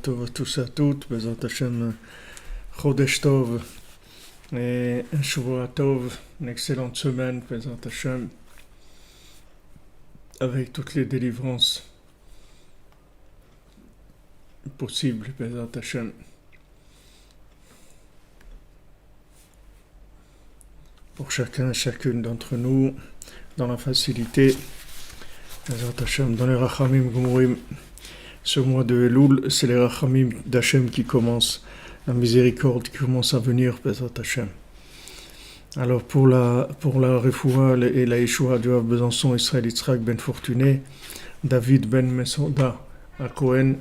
טוב à tous et à toutes, Bezrat Hashem, Chodesh Tov, et un Shavua Tov, une excellente semaine, Bezrat Hashem, avec toutes les délivrances possible, Bezat Hashem. Pour chacun et chacune d'entre nous, dans la facilité, Bezat Hashem, dans les Rachamim Gumurim. Ce mois de Elul, c'est les Rachamim d'Hachem qui commencent, la miséricorde qui commence à venir, Bezat Hashem. Alors pour la Refoua et la Yeshua du Rav Besançon, Israël Yitzhak ben Fortuné, David ben Mesoda à Cohen,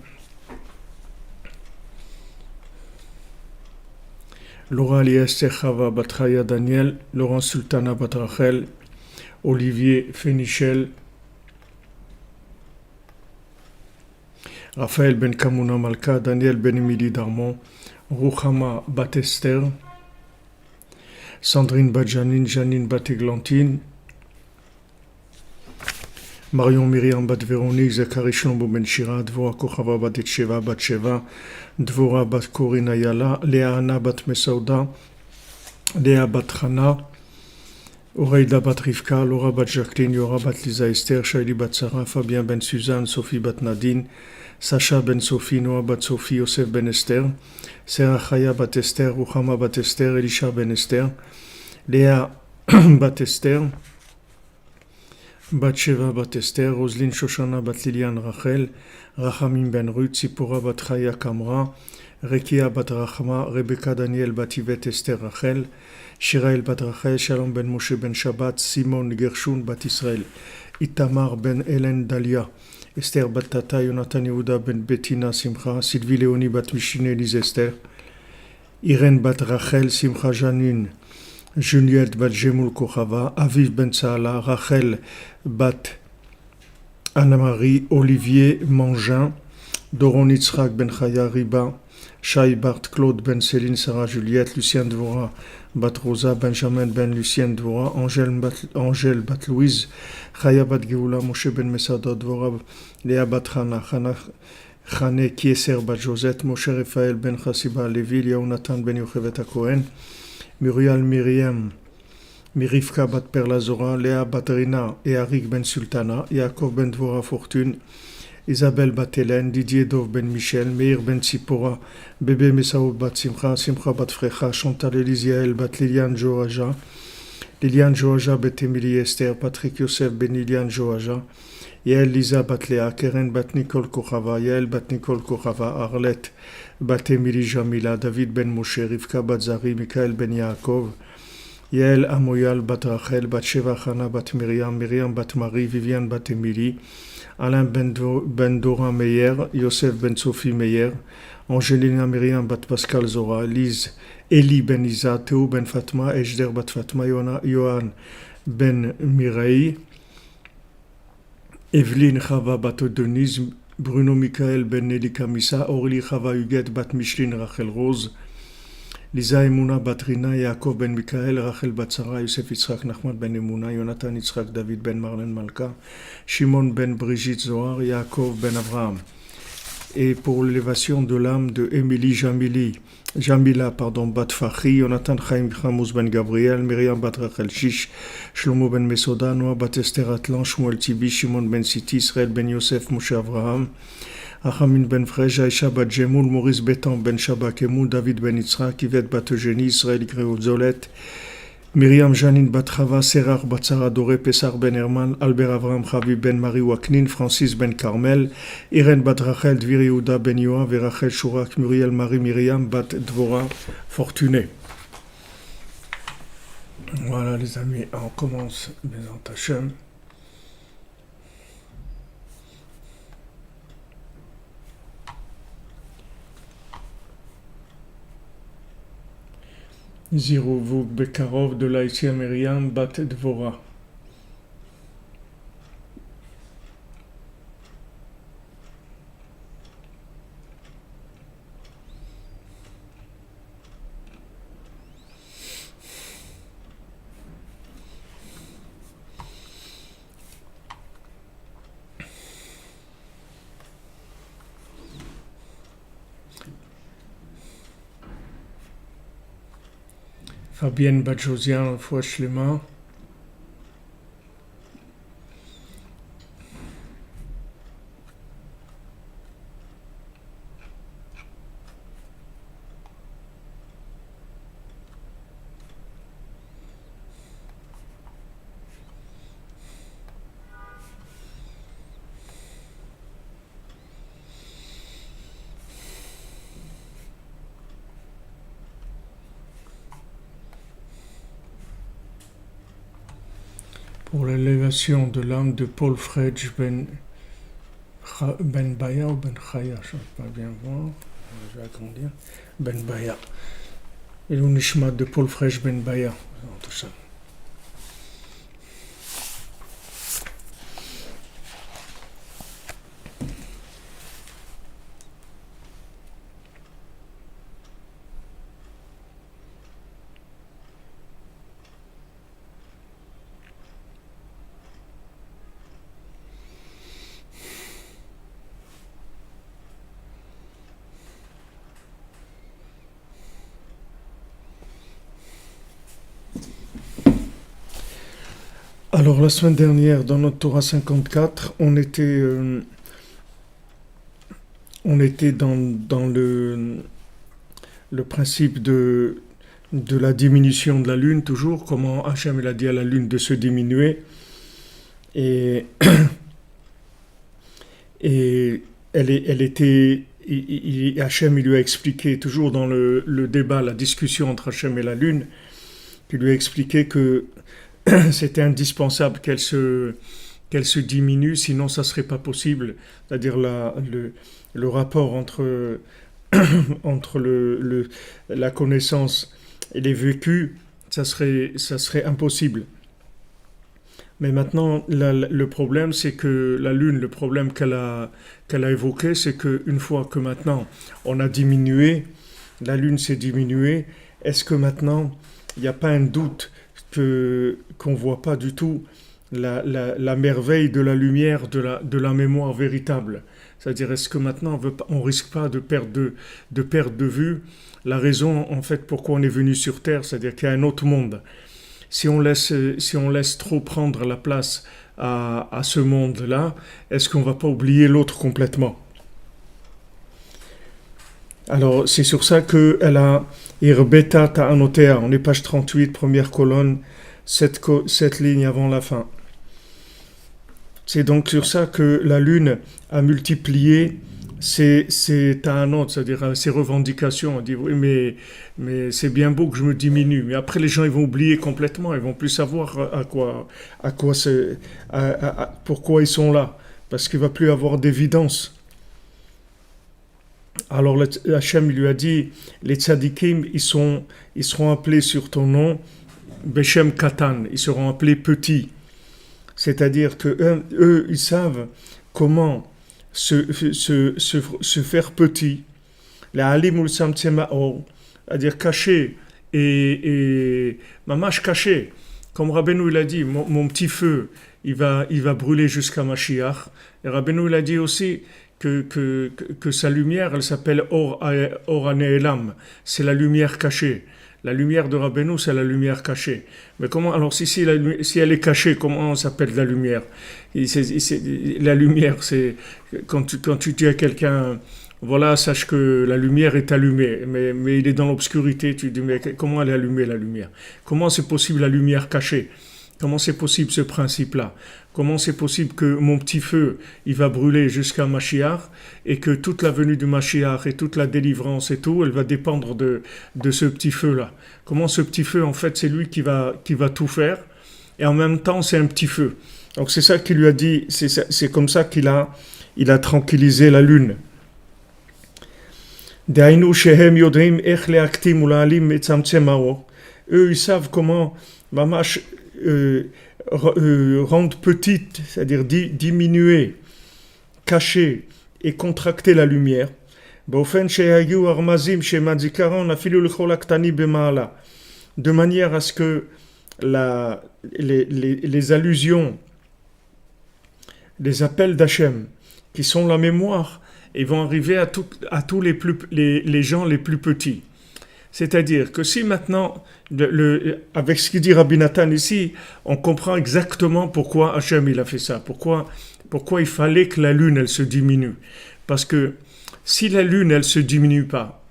Laura Eliester Chava Batraya Daniel, Laurent Sultana Batrachel, Olivier Fénichel, Raphaël ben Kamuna Malka, Daniel ben Emily Darmon, Ruchama Batester, Sandrine Badjanine, Janine Bateglantine, Marion Myriam Bat Véronique, Zachary Shlomo Ben Shira, Dvora Kochava Bat Etsheva Bat Sheva, Dvora Bat Corinne Ayala, Léa Anna Bat Mesauda, Léa Bat Hana, Oreida Bat Rivka, Laura Bat Jacqueline, Yora Bat Lisa Esther, Shaili Bat Sarah, Fabien Ben Suzanne, Sophie Bat Nadine, Sacha Ben Sophie, Noah Bat Sophie, Yosef Ben Esther, Serah Chaya Bat Esther, Ruchama Bat Esther, Elisha Ben Esther, Léa Bat Esther, Bat-Sheva Bat-Esther, Roselyne Shoshana Bat-Liliane Rachel, Rachamim Ben Ruth, Sipora Bat-Chaya Kamra, Rekia Bat-Rachma, Rebecca Daniel Bat-Yvet Esther Rachel, Shirael Bat-Rachel, Shalom Ben Moshe Ben Shabbat, Simon Gershun Bat-Israël, Itamar Ben Hélène Dalia, Esther Bat-Tata, Jonathan Yehuda Ben Bettina Simcha, Sylvie Léonie Bat-Mishine Elise Esther, Irène Bat-Rachel, Simcha Janine, Juliette Bat Jemoul Kochava, Aviv Ben Saala, Rachel Bat Anna-Marie, Olivier Mangin, Doron Yitzhak Ben Chaya Riba, Shai Bart Claude Ben Céline Sarah Juliette, Lucien Dvora Bat Rosa, Benjamin Ben Lucien Dvora, Angèle Bat Louise, Chaya Bat Geoula, Moshe Ben Mesada Dvora, Léa Bat Hana, Chane Kieser Bat Josette, Moshe Raphaël Ben Chassiba Levi, Yonatan Ben Yochevet Cohen, Muriel Myriam, Mirivka Bat Perlazora, Léa Batrina et Arik Ben Sultana, Yaakov Ben Dvora Fortune, Isabelle Bat Hélène, Didier Dov Ben Michel, Meir Ben Sipora, Bébé Messaoud Bat Simcha, Simcha Bat Frecha, Chantal Elisiael Bat Liliane Joaja, Liliane Joaja Bet Emily Esther, Patrick Yosef Ben Liliane Joaja, Yael Lisa Bat Léa, Keren Bat Nicole Kochava, Yael Bat Nicole Kochava, Arlette Bat Emily Jamila, David Ben Moshe, Rivka Bat Zari, Michael Ben Yaakov, Yael Amoyal Bat Rachel, Bat Sheva Chana Bat Myriam, Myriam Bat Marie, Viviane Bat Emily, Alain Ben Dora Meyer, Yosef Ben Sophie Meyer, Angelina Myriam Bat Pascal Zora, Eli Ben Isa, Théo Ben Fatma, Ejder Bat Fatma, Yohan Ben Mireille, Evelyne Chava Bat Denise, Bruno Michael Ben Nelly Kamissa, Aurélie Chava Huguette Bat Micheline Rachel Rose, Lisa Emouna Batrina, Yaakov Ben Michael, Rachel Bat Sarah, Yosef Yitzhak Nachman Ben Emouna, Jonathan Yitzhak David Ben Marlène Malka, Shimon Ben Brigitte Zohar, Yaakov Ben Abraham. Et pour l'élévation de l'âme de Émilie Jamila, Bat Fahri, Jonathan Chaim Khamous Ben Gabriel, Myriam Bat Rachel Shish, Shlomo Ben Mesoda, Noah Bat Esther Atlan, Shmuel Tibi, Shimon Ben Siti, Israël Ben Yosef, Moshe Avraham, Achamin Ben Frej, Aisha Bat Jemoul, Maurice Bétan Ben Shabakemou, David Ben Yitzhak, Yvette Bat Eugénie, Israël Gréo Zolet, Myriam Janine Bat Chava, Serar Bat Sarah Doré, Pessar Ben Herman, Albert Avraham Chavi Ben Marie Waknin, Francis Ben Carmel, Irène Bat Rachel, Dvir Yehuda Ben Yoav, Rachel Chourak, Muriel Marie Myriam Bat Dvora Fortuné. Voilà les amis, on commence Bezat Hashem. Zirouvou Bekarov de Laïtia Myriam Bat Dvora. Fabienne Bat Josiane, Foua Shlema. pour l'élévation de l'âme de Paul Fredj Ben Baya ou Ben Chaya, je ne peux pas bien voir, je vais agrandir, Ben Baya. Et l'Unishmat de Paul Fredj Ben Baya, tout ça. Alors la semaine dernière, dans notre Torah 54, on était dans le principe de la diminution de la lune, toujours, comment Hachem il a dit à la lune de se diminuer. Et, et elle était... Hachem il lui a expliqué, toujours dans le débat, la discussion entre Hachem et la lune, il lui a expliqué que c'était indispensable qu'elle se diminue, sinon ça ne serait pas possible. C'est-à-dire le rapport entre, entre la connaissance et les vécus, ça serait impossible. Mais maintenant, le problème, c'est que la Lune, le problème qu'elle a évoqué, c'est qu'une fois que maintenant on a diminué, la Lune s'est diminuée, est-ce que maintenant, il n'y a pas un doute qu'on ne voit pas du tout la merveille de la lumière, de la mémoire véritable? C'est-à-dire, est-ce que maintenant on risque pas de perdre de vue la raison en fait pourquoi on est venu sur Terre, c'est-à-dire qu'il y a un autre monde. Si on laisse trop prendre la place à ce monde-là, est-ce qu'on ne va pas oublier l'autre complètement? Alors, c'est sur ça qu'elle a Irbeta Ta'anotea, on est page 38, première colonne, 7 lignes avant la fin. C'est donc sur ça que la Lune a multiplié ses ta'anot, c'est-à-dire ses revendications. On dit, oui, mais c'est bien beau que je me diminue. Mais après, les gens ils vont oublier complètement, ils vont plus savoir pourquoi ils sont là, parce qu'il ne va plus avoir d'évidence. Alors Hachem lui a dit, les tzadikim, ils seront appelés sur ton nom, Beshem Katan, ils seront appelés petits. C'est-à-dire que eux, ils savent comment se faire petit. La halim ul samtsemaor, c'est-à-dire caché et mamash caché. Comme Rabbeinu il a dit, mon petit feu, il va brûler jusqu'à Mashiach. Et Rabbeinu il a dit aussi que sa lumière, elle s'appelle Or Aneelam, c'est la lumière cachée. La lumière de Rabbeinu, c'est la lumière cachée. Mais comment, alors si elle est cachée, comment on s'appelle la lumière? La lumière, c'est quand tu dis à quelqu'un, voilà, sache que la lumière est allumée, mais il est dans l'obscurité, tu dis, mais comment elle est allumée la lumière? Comment c'est possible la lumière cachée? Comment c'est possible ce principe-là? Comment c'est possible que mon petit feu, il va brûler jusqu'à Mashiach et que toute la venue du Mashiach et toute la délivrance et tout, elle va dépendre de ce petit feu-là? Comment ce petit feu, en fait, c'est lui qui va tout faire et en même temps, c'est un petit feu. Donc c'est ça qu'il lui a dit, c'est comme ça qu'il a tranquillisé la lune. Eux, ils savent comment mamash rendre petite, c'est-à-dire diminuer, cacher et contracter la lumière, de manière à ce que les allusions, les appels d'Hachem, qui sont la mémoire, ils vont arriver à tous les gens les plus petits. C'est-à-dire que si maintenant, avec ce qu'il dit Rabbi Nathan ici, on comprend exactement pourquoi Hachem il a fait ça, pourquoi il fallait que la lune elle se diminue. Parce que si la lune elle se diminue pas,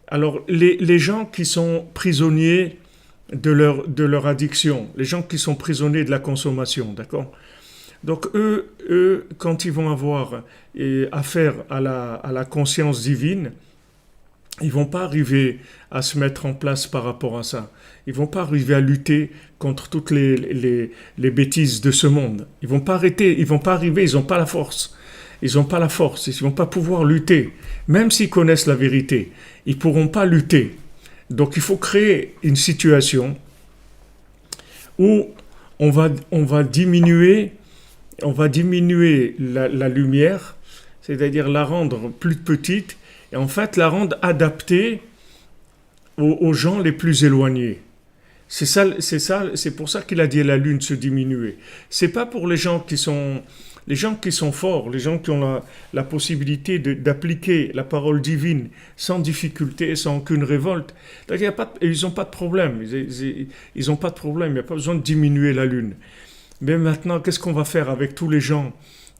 alors les gens qui sont prisonniers de leur addiction, les gens qui sont prisonniers de la consommation, d'accord? Donc eux, quand ils vont avoir affaire à la conscience divine, Ils vont pas arriver à se mettre en place par rapport à ça. Ils vont pas arriver à lutter contre toutes les bêtises de ce monde. Ils vont pas arrêter, ils vont pas arriver, ils n'ont pas la force. Ils n'ont pas la force, ils vont pas pouvoir lutter. Même s'ils connaissent la vérité, ils pourront pas lutter. Donc il faut créer une situation où on va diminuer la lumière, c'est-à-dire la rendre plus petite, et en fait la rendre adaptée aux gens les plus éloignés. C'est pour ça qu'il a dit la lune se diminuer. C'est pas pour les gens qui sont forts, les gens qui ont la possibilité d'appliquer la parole divine sans difficulté, sans aucune révolte. Donc, ils n'ont pas de problème. Ils n'ont pas de problème. Il n'y a pas besoin de diminuer la lune. Mais maintenant, qu'est-ce qu'on va faire avec tous les gens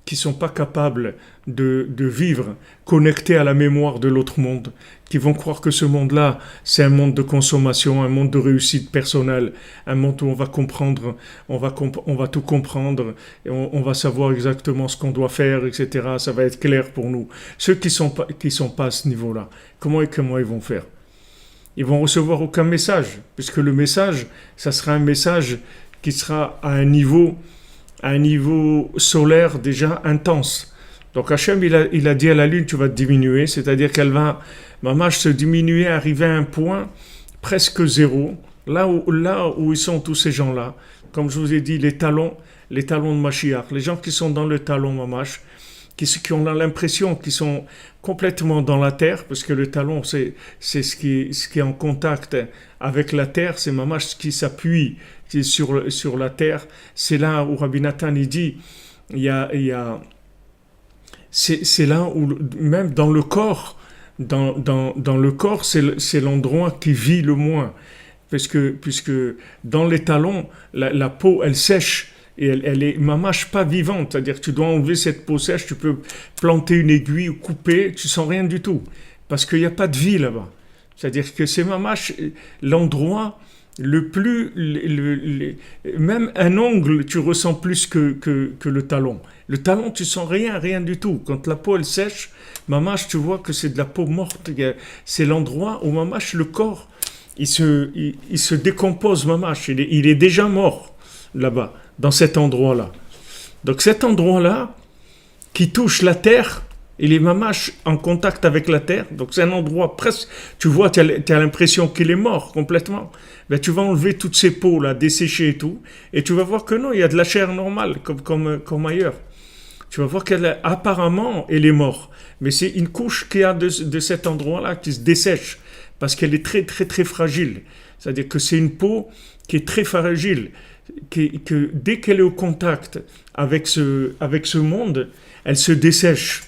qui ne sont pas capables de vivre connectés à la mémoire de l'autre monde, qui vont croire que ce monde-là, c'est un monde de consommation, un monde de réussite personnelle, un monde où on va comprendre, on va tout comprendre, et on va savoir exactement ce qu'on doit faire, etc. Ça va être clair pour nous. Ceux qui sont pas à ce niveau-là, comment ils vont faire? Ils vont recevoir aucun message, puisque le message, ça sera un message qui sera à un niveau solaire déjà intense. Donc Hachem, il a dit à la lune, tu vas te diminuer, c'est-à-dire qu'elle va, mamash, se diminuer, arriver à un point presque zéro, là où ils sont tous ces gens-là. Comme je vous ai dit, les talons de Mashiach, les gens qui sont dans le talon, mamash, qui ont l'impression qu'ils sont complètement dans la terre, parce que le talon, c'est ce qui est en contact avec la terre, c'est mamash ce qui s'appuie sur la terre. C'est là où Rabbi Nathan il dit, c'est là où même dans le corps, dans le corps, c'est l'endroit qui vit le moins, puisque dans les talons, la peau elle sèche. Et elle est mamache pas vivante, c'est-à-dire que tu dois enlever cette peau sèche, tu peux planter une aiguille ou couper, tu sens rien du tout, parce qu'il n'y a pas de vie là-bas. C'est-à-dire que c'est mamache l'endroit le plus, même un ongle, tu ressens plus que le talon. Le talon, tu sens rien du tout. Quand la peau elle sèche, mamache, tu vois que c'est de la peau morte. C'est l'endroit où mamache, le corps, il se décompose mamache, il est déjà mort là-bas, dans cet endroit-là. Donc cet endroit-là, qui touche la terre, il est mamache en contact avec la terre, donc c'est un endroit presque, tu vois, tu as l'impression qu'il est mort complètement. Ben, tu vas enlever toutes ces peaux-là, dessécher et tout, et tu vas voir que non, il y a de la chair normale, comme ailleurs. Tu vas voir qu'apparemment, elle est morte, mais c'est une couche qu'il y a de cet endroit-là qui se dessèche, parce qu'elle est très, très, très fragile. C'est-à-dire que c'est une peau qui est très fragile, que dès qu'elle est au contact avec ce monde, elle se dessèche.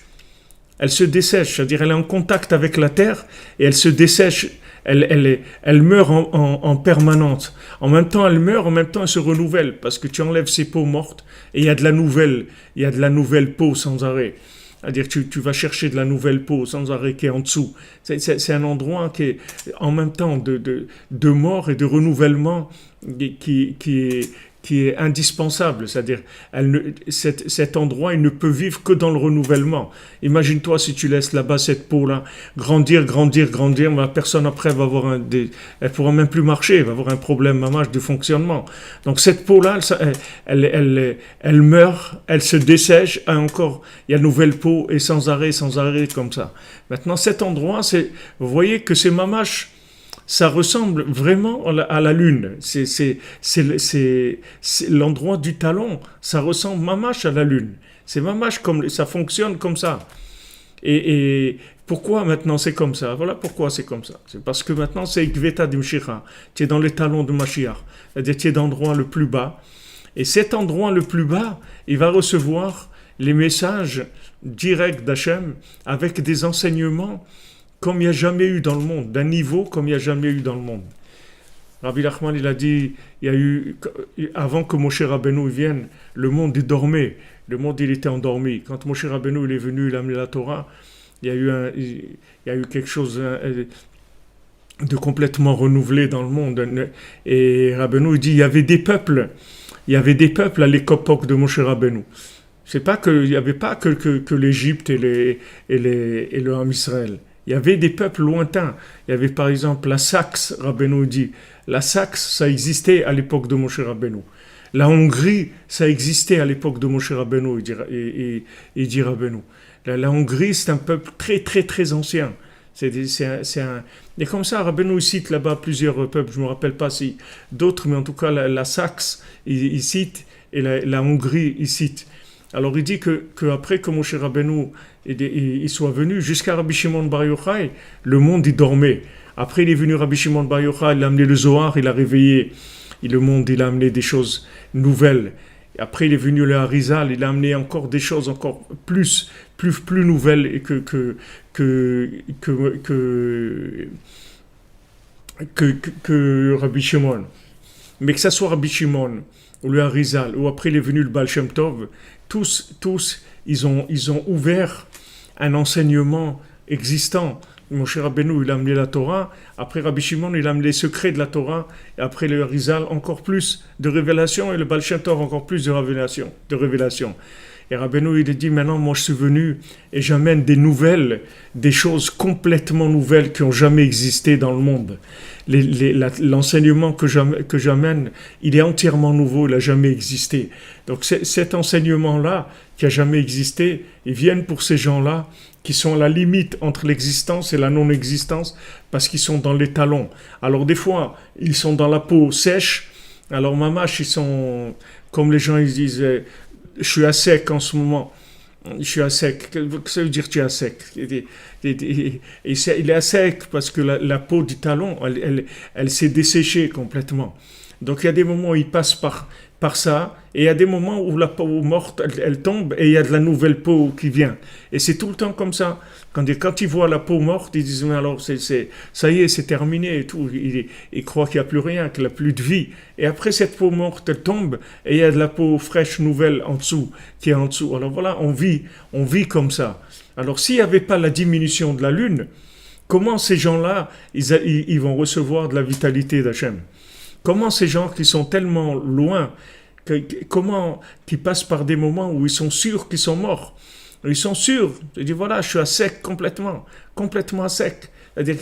Elle se dessèche, c'est-à-dire elle est en contact avec la terre et elle se dessèche. Elle meurt en permanence. En même temps, elle meurt, en même temps, elle se renouvelle parce que tu enlèves ces peaux mortes et il y a de la nouvelle peau sans arrêt. C'est-à-dire que tu vas chercher de la nouvelle peau sans arrêt qui est en dessous. C'est un endroit qui est en même temps de mort et de renouvellement qui est indispensable. C'est-à-dire cet endroit, il ne peut vivre que dans le renouvellement. Imagine-toi si tu laisses là-bas cette peau-là grandir, la personne après va avoir elle pourra même plus marcher, elle va avoir un problème mamache de fonctionnement. Donc cette peau-là, elle meurt, elle se dessèche, et encore, il y a une nouvelle peau et sans arrêt comme ça. Maintenant, cet endroit, vous voyez que c'est mamache. Ça ressemble vraiment à la lune. C'est l'endroit du talon. Ça ressemble mamache à la lune. C'est mamache ça fonctionne comme ça. Et pourquoi maintenant c'est comme ça? Voilà pourquoi c'est comme ça. C'est parce que maintenant c'est Ikveta Dimshira. Tu es dans les talons de Mashiach. C'est-à-dire tu es dans l'endroit le plus bas. Et cet endroit le plus bas, il va recevoir les messages directs d'Hachem avec des enseignements comme il n'y a jamais eu dans le monde, d'un niveau comme il n'y a jamais eu dans le monde. Rabbi Nachman, il a dit, avant que Moshe Rabbeinu vienne, le monde il dormait, le monde il était endormi. Quand Moshe Rabbeinu il est venu, il a amené la Torah, il y a eu quelque chose de complètement renouvelé dans le monde. Et Rabbeinu il dit, il y avait des peuples à l'époque de Moshe Rabbeinu. C'est pas qu'il n'y avait pas que l'Égypte et le Ham Israël. Il y avait des peuples lointains. Il y avait par exemple la Saxe, Rabbeinu dit. La Saxe, ça existait à l'époque de Moshe Rabbeinu. La Hongrie, ça existait à l'époque de Moshe Rabbeinu, il dit Rabbeinu. La Hongrie, c'est un peuple très, très, très ancien. Et comme ça, Rabbeinu cite là-bas plusieurs peuples, je ne me rappelle pas si d'autres, mais en tout cas, la Saxe, il cite, et la Hongrie, il cite. Alors, il dit qu'après que Moshe Rabbeinu il soit venu, jusqu'à Rabbi Shimon Bar Yochai, le monde, il dormait. Après, il est venu Rabbi Shimon Bar Yochai, il a amené le Zohar, il a réveillé. Et le monde, il a amené des choses nouvelles. Et après, il est venu le Harizal, il a amené encore des choses encore plus nouvelles que Rabbi Shimon. Mais que ça soit Rabbi Shimon ou le Harizal, ou après il est venu le Baal Shem Tov, tous, ils ont ouvert un enseignement existant. Moshe Rabbeinu, il a amené la Torah. Après Rabbi Shimon, il a amené les secrets de la Torah. Et après le Harizal, encore plus de révélation. Et le Baal Shem Tov, encore plus de révélation. Et Rabbeinu, il a dit, maintenant, moi, je suis venu et j'amène des nouvelles, des choses complètement nouvelles qui n'ont jamais existé dans le monde. L'enseignement que j'amène, il est entièrement nouveau, il n'a jamais existé. Donc, cet enseignement-là, qui n'a jamais existé, ils viennent pour ces gens-là, qui sont à la limite entre l'existence et la non-existence, parce qu'ils sont dans les talons. Alors des fois, ils sont dans la peau sèche. Alors mamash, ils sont, comme les gens ils disent, je suis à sec en ce moment. Je suis à sec. Qu'est-ce que ça veut dire tu es à sec? Il est à sec parce que la peau du talon, elle s'est desséchée complètement. Donc il y a des moments où il passe par ça, et il y a des moments où la peau morte, elle tombe, et il y a de la nouvelle peau qui vient. Et c'est tout le temps comme ça. Quand ils voient la peau morte, ils disent, mais alors, ça y est, c'est terminé, et tout. Ils croient qu'il n'y a plus rien, qu'il n'y a plus de vie. Et après, cette peau morte, elle tombe, et il y a de la peau fraîche, nouvelle, en dessous, qui est en dessous. Alors voilà, on vit comme ça. Alors s'il n'y avait pas la diminution de la lune, comment ces gens-là, ils vont recevoir de la vitalité d'Hachem? Comment ces gens qui sont tellement loin, comment qu'ils passent par des moments où ils sont sûrs qu'ils sont morts? Ils sont sûrs. Ils disent voilà, je suis à sec complètement à sec. C'est-à-dire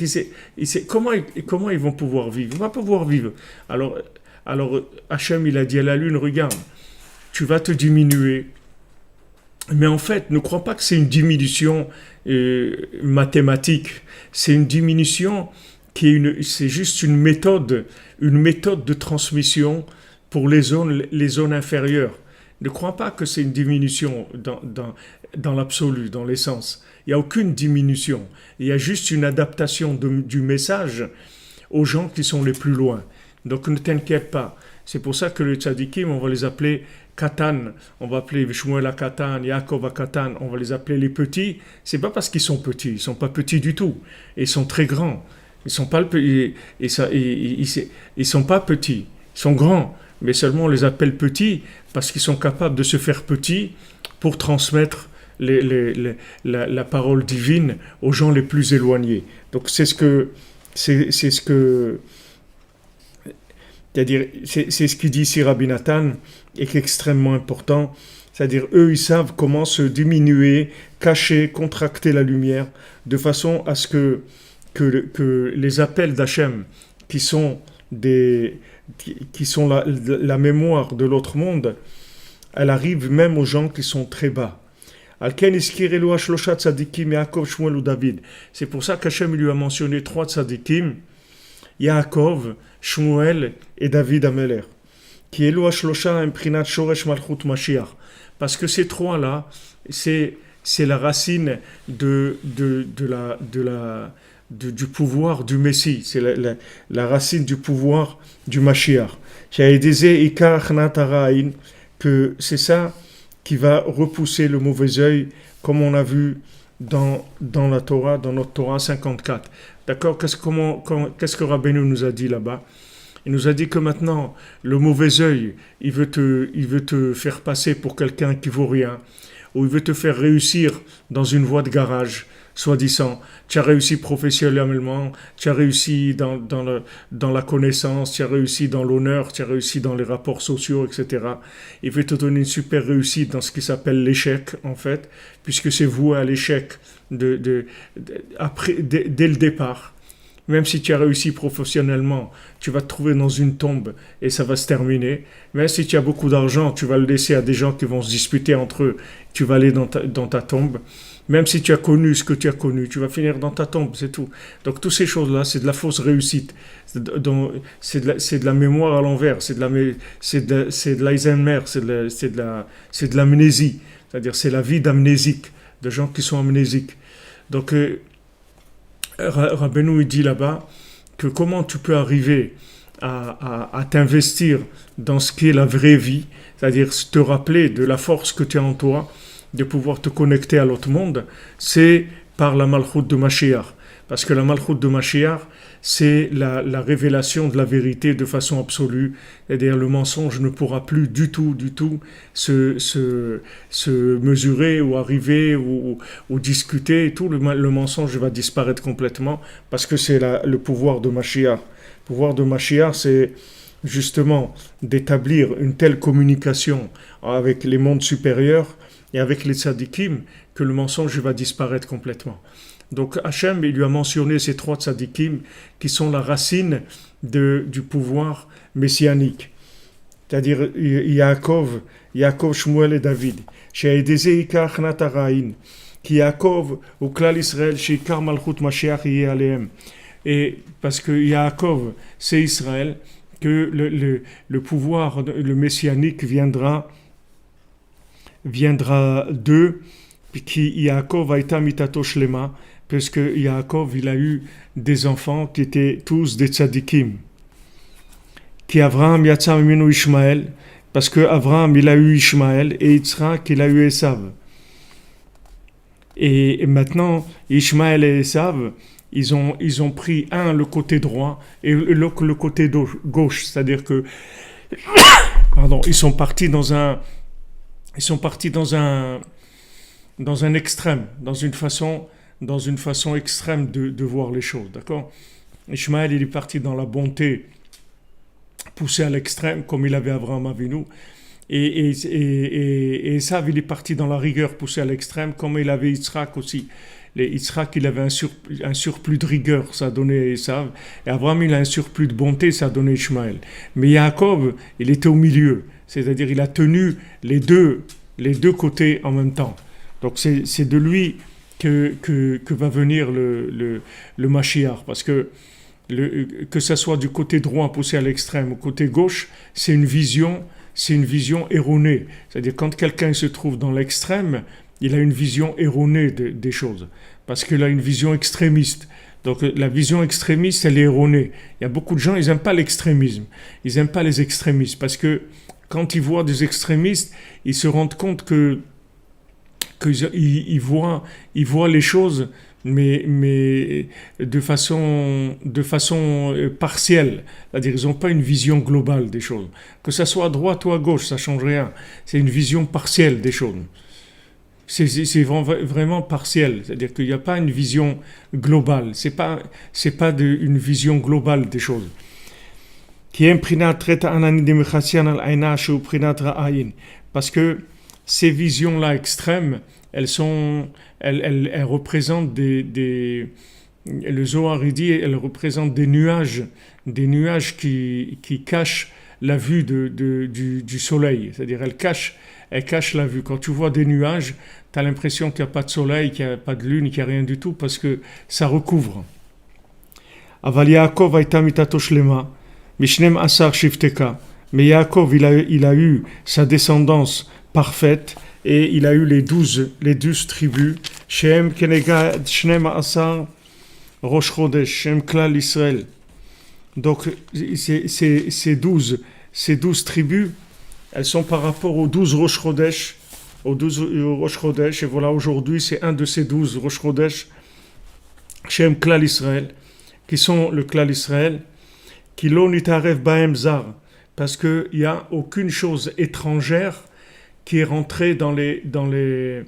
comment ils vont pouvoir vivre? Ils vont pas pouvoir vivre. Alors Hachem, il a dit à la lune, regarde, tu vas te diminuer. Mais en fait, ne crois pas que c'est une diminution mathématique. C'est une diminution c'est juste une méthode de transmission pour les zones inférieures. Ne crois pas que c'est une diminution dans l'absolu, dans l'essence. Il n'y a aucune diminution. Il y a juste une adaptation du message aux gens qui sont les plus loin. Donc ne t'inquiète pas. C'est pour ça que les tzadikim, on va les appeler Katan, on va appeler Shmuel à Katan, Yaakov à Katan, on va les appeler les petits. C'est pas parce qu'ils sont petits, ils sont pas petits du tout. Ils sont très grands. Ils sont pas petits, ils sont grands, mais seulement on les appelle petits parce qu'ils sont capables de se faire petits pour transmettre la parole divine aux gens les plus éloignés. Donc c'est ce qu'il dit ici Rabbi Nathan et qui est extrêmement important. C'est-à-dire, eux, ils savent comment se diminuer, cacher, contracter la lumière, de façon à ce que les appels d'Hachem, qui sont la mémoire de l'autre monde, elle arrive même aux gens qui sont très bas. C'est pour ça qu'Hachem lui a mentionné 3 tzadikim, Yaakov, Shmuel et David Ameler, qui est parce que ces 3-là, c'est la racine du pouvoir du Messie, c'est la racine du pouvoir du Mashiach. Que c'est ça qui va repousser le mauvais œil, comme on a vu dans la Torah, dans notre Torah 54. D'accord? Qu'est-ce que Rabbeinu nous a dit là-bas? Il nous a dit que maintenant, le mauvais œil, il veut te faire passer pour quelqu'un qui vaut rien, ou il veut te faire réussir dans une voie de garage. soi-disant. Tu as réussi professionnellement, tu as réussi dans la connaissance, tu as réussi dans l'honneur, tu as réussi dans les rapports sociaux, etc. Il veut te donner une super réussite dans ce qui s'appelle l'échec, en fait, puisque c'est voué à l'échec dès le départ. Même si tu as réussi professionnellement, tu vas te trouver dans une tombe et ça va se terminer. Même si tu as beaucoup d'argent, tu vas le laisser à des gens qui vont se disputer entre eux. Tu vas aller dans ta tombe. Même si tu as connu ce que tu as connu, tu vas finir dans ta tombe, c'est tout. Donc toutes ces choses-là, c'est de la fausse réussite. C'est de la mémoire à l'envers. C'est de l'Alzheimer, c'est de l'amnésie. C'est-à-dire c'est la vie d'amnésique, de gens qui sont amnésiques. Donc Rabbeinu il dit là-bas que comment tu peux arriver à t'investir dans ce qui est la vraie vie, c'est-à-dire te rappeler de la force que tu as en toi, de pouvoir te connecter à l'autre monde, c'est par la Malchoute de Mashiach. Parce que la Malchoute de Mashiach, c'est la révélation de la vérité de façon absolue. C'est-à-dire le mensonge ne pourra plus du tout se mesurer ou arriver ou discuter. Et tout le mensonge va disparaître complètement parce que c'est le pouvoir de Mashiach. Le pouvoir de Mashiach, c'est justement d'établir une telle communication avec les mondes supérieurs et avec les tzadikim que le mensonge va disparaître complètement. Donc Hachem, il lui a mentionné ces 3 tzadikim qui sont la racine du pouvoir messianique. C'est-à-dire Yaakov, Shmuel et David. She'edeze ikar chnat harayin. Ki Yaakov ou klal Israël sheikar malchut Mashiach yeh alehem. Et parce que Yaakov, c'est Israël, que le pouvoir, le messianique viendra d'eux, qui Yaakov aïta mitato shlema, parce que Yaakov, il a eu des enfants qui étaient tous des tzadikim. Qui Avraham yatsa mimenu Ishmael, parce que Avraham, il a eu Ishmael, et Yitzhak, il a eu Esav. Et maintenant, Ishmael et Esav, ils ont pris le côté droit et le côté gauche, c'est-à-dire que ils sont partis dans un extrême, dans une façon extrême de voir les choses, d'accord? Ishmael, il est parti dans la bonté, poussé à l'extrême, comme il avait Avraham Avinu, et Esav, il est parti dans la rigueur, poussé à l'extrême, comme il avait Yitzhak aussi. Yitzhak, il avait un surplus de rigueur, ça a donné Esav, et Avraham, il a un surplus de bonté, ça a donné Ishmael. Mais Yaakov, il était au milieu, c'est-à-dire il a tenu les deux côtés en même temps. Donc c'est de lui que va venir le Mashiach, parce que ça soit du côté droit poussé à l'extrême ou côté gauche, c'est une vision erronée. C'est-à-dire quand quelqu'un se trouve dans l'extrême, il a une vision erronée des choses, parce qu'il a une vision extrémiste. Donc la vision extrémiste, elle est erronée. Il y a beaucoup de gens, ils n'aiment pas l'extrémisme, ils n'aiment pas les extrémistes, parce que quand ils voient des extrémistes, ils se rendent compte qu'ils voient les choses, mais de façon partielle. C'est-à-dire qu'ils n'ont pas une vision globale des choses. Que ça soit à droite ou à gauche, ça ne change rien. C'est une vision partielle des choses. C'est vraiment partiel. C'est-à-dire qu'il n'y a pas une vision globale. C'est pas une vision globale des choses. Parce que ces visions-là extrêmes, elles représentent le Zohar dit, elles représentent des nuages qui cachent la vue du soleil. C'est-à-dire elles cachent la vue. Quand tu vois des nuages, tu as l'impression qu'il n'y a pas de soleil, qu'il n'y a pas de lune, qu'il n'y a rien du tout, parce que ça recouvre. Aval Yaakov aïta mitato shlema, mishnem asar shifteka. Mais Yaakov, il a eu sa descendance parfaite, et il a eu les 12 tribus. Shem kenegad shnem asar rosh chodesh, Shem klal Israël. Donc ces 12 tribus, elles sont par rapport aux 12 Rosh Chodesh, et voilà, aujourd'hui, c'est un de ces 12 Rosh Chodesh, Shem Klal Israël, qui sont le Klal Israël, qui lo nitarev bahem zar, parce qu'il n'y a aucune chose étrangère qui est rentrée dans les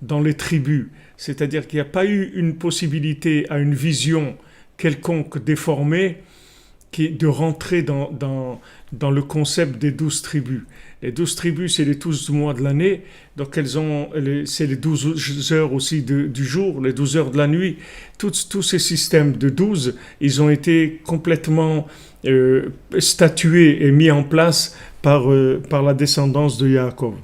dans les tribus. C'est-à-dire qu'il n'y a pas eu une possibilité à une vision quelconque déformée de rentrer dans le concept des 12 tribus. Les 12 tribus, c'est les 12 mois de l'année, donc c'est les 12 heures aussi du jour, les 12 heures de la nuit. Tous ces systèmes de 12, ils ont été complètement statués et mis en place par la descendance de Yaakov.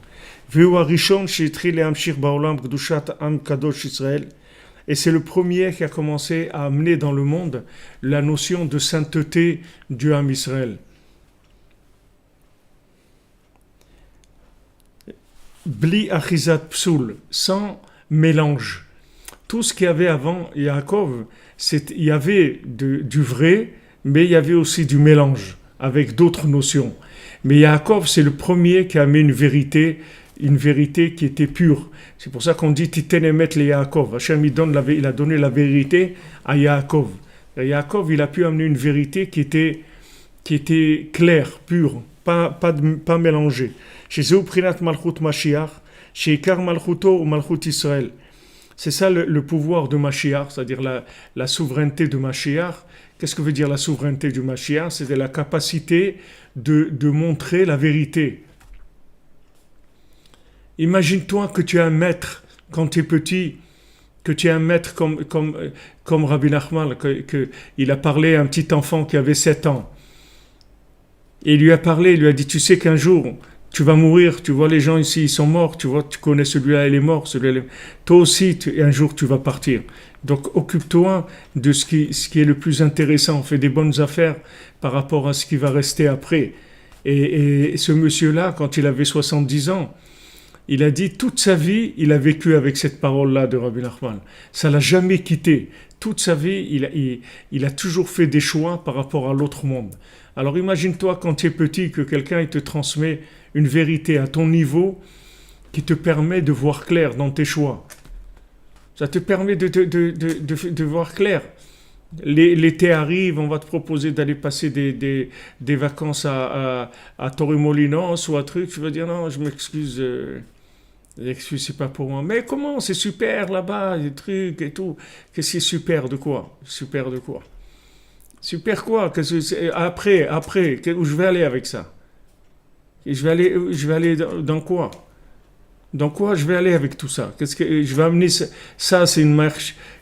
Et c'est le premier qui a commencé à amener dans le monde la notion de sainteté du Ham Israël. Bli achizat psoul, sans mélange. Tout ce qu'il y avait avant Yaakov, il y avait du vrai, mais il y avait aussi du mélange avec d'autres notions. Mais Yaakov, c'est le premier qui a mis une vérité qui était pure. C'est pour ça qu'on dit Titenemet le Yaakov. Hachem il a donné la vérité à Yaakov. Et Yaakov, il a pu amener une vérité qui était claire, pure, pas mélangée. Chez Zeuprinat Malchut Mashiach, chez Ikar Malchuto ou Malchut Israël. C'est ça le pouvoir de Mashiach, c'est-à-dire la souveraineté de Mashiach. Qu'est-ce que veut dire la souveraineté du Mashiach? C'est la capacité de montrer la vérité. Imagine-toi que tu es un maître quand tu es petit, que tu es un maître comme Rabbi Nachman, qu'il a parlé à un petit enfant qui avait 7 ans. Et il lui a parlé, il lui a dit, tu sais qu'un jour, tu vas mourir, tu vois les gens ici, ils sont morts, tu vois, tu connais celui-là, il est mort, celui-là, toi aussi, un jour, tu vas partir. Donc, occupe-toi de ce qui est le plus intéressant, fais des bonnes affaires par rapport à ce qui va rester après. Et ce monsieur-là, quand il avait 70 ans, il a dit, toute sa vie, il a vécu avec cette parole-là de Rabbi Nachman. Ça ne l'a jamais quitté. Toute sa vie, il a toujours fait des choix par rapport à l'autre monde. Alors imagine-toi quand tu es petit que quelqu'un il te transmet une vérité à ton niveau qui te permet de voir clair dans tes choix. Ça te permet de voir clair. L'été arrive, on va te proposer d'aller passer des vacances à Torremolinos ou à truc. Tu vas dire non, je m'excuse. L'excuse, c'est pas pour moi. Mais comment? C'est super là-bas, des trucs et tout. Qu'est-ce qui est super de quoi? Super de quoi? Super quoi? Après, où je vais aller avec ça? Je vais aller dans quoi? Dans quoi je vais aller avec tout ça? Qu'est-ce que je vais amener ça, c'est une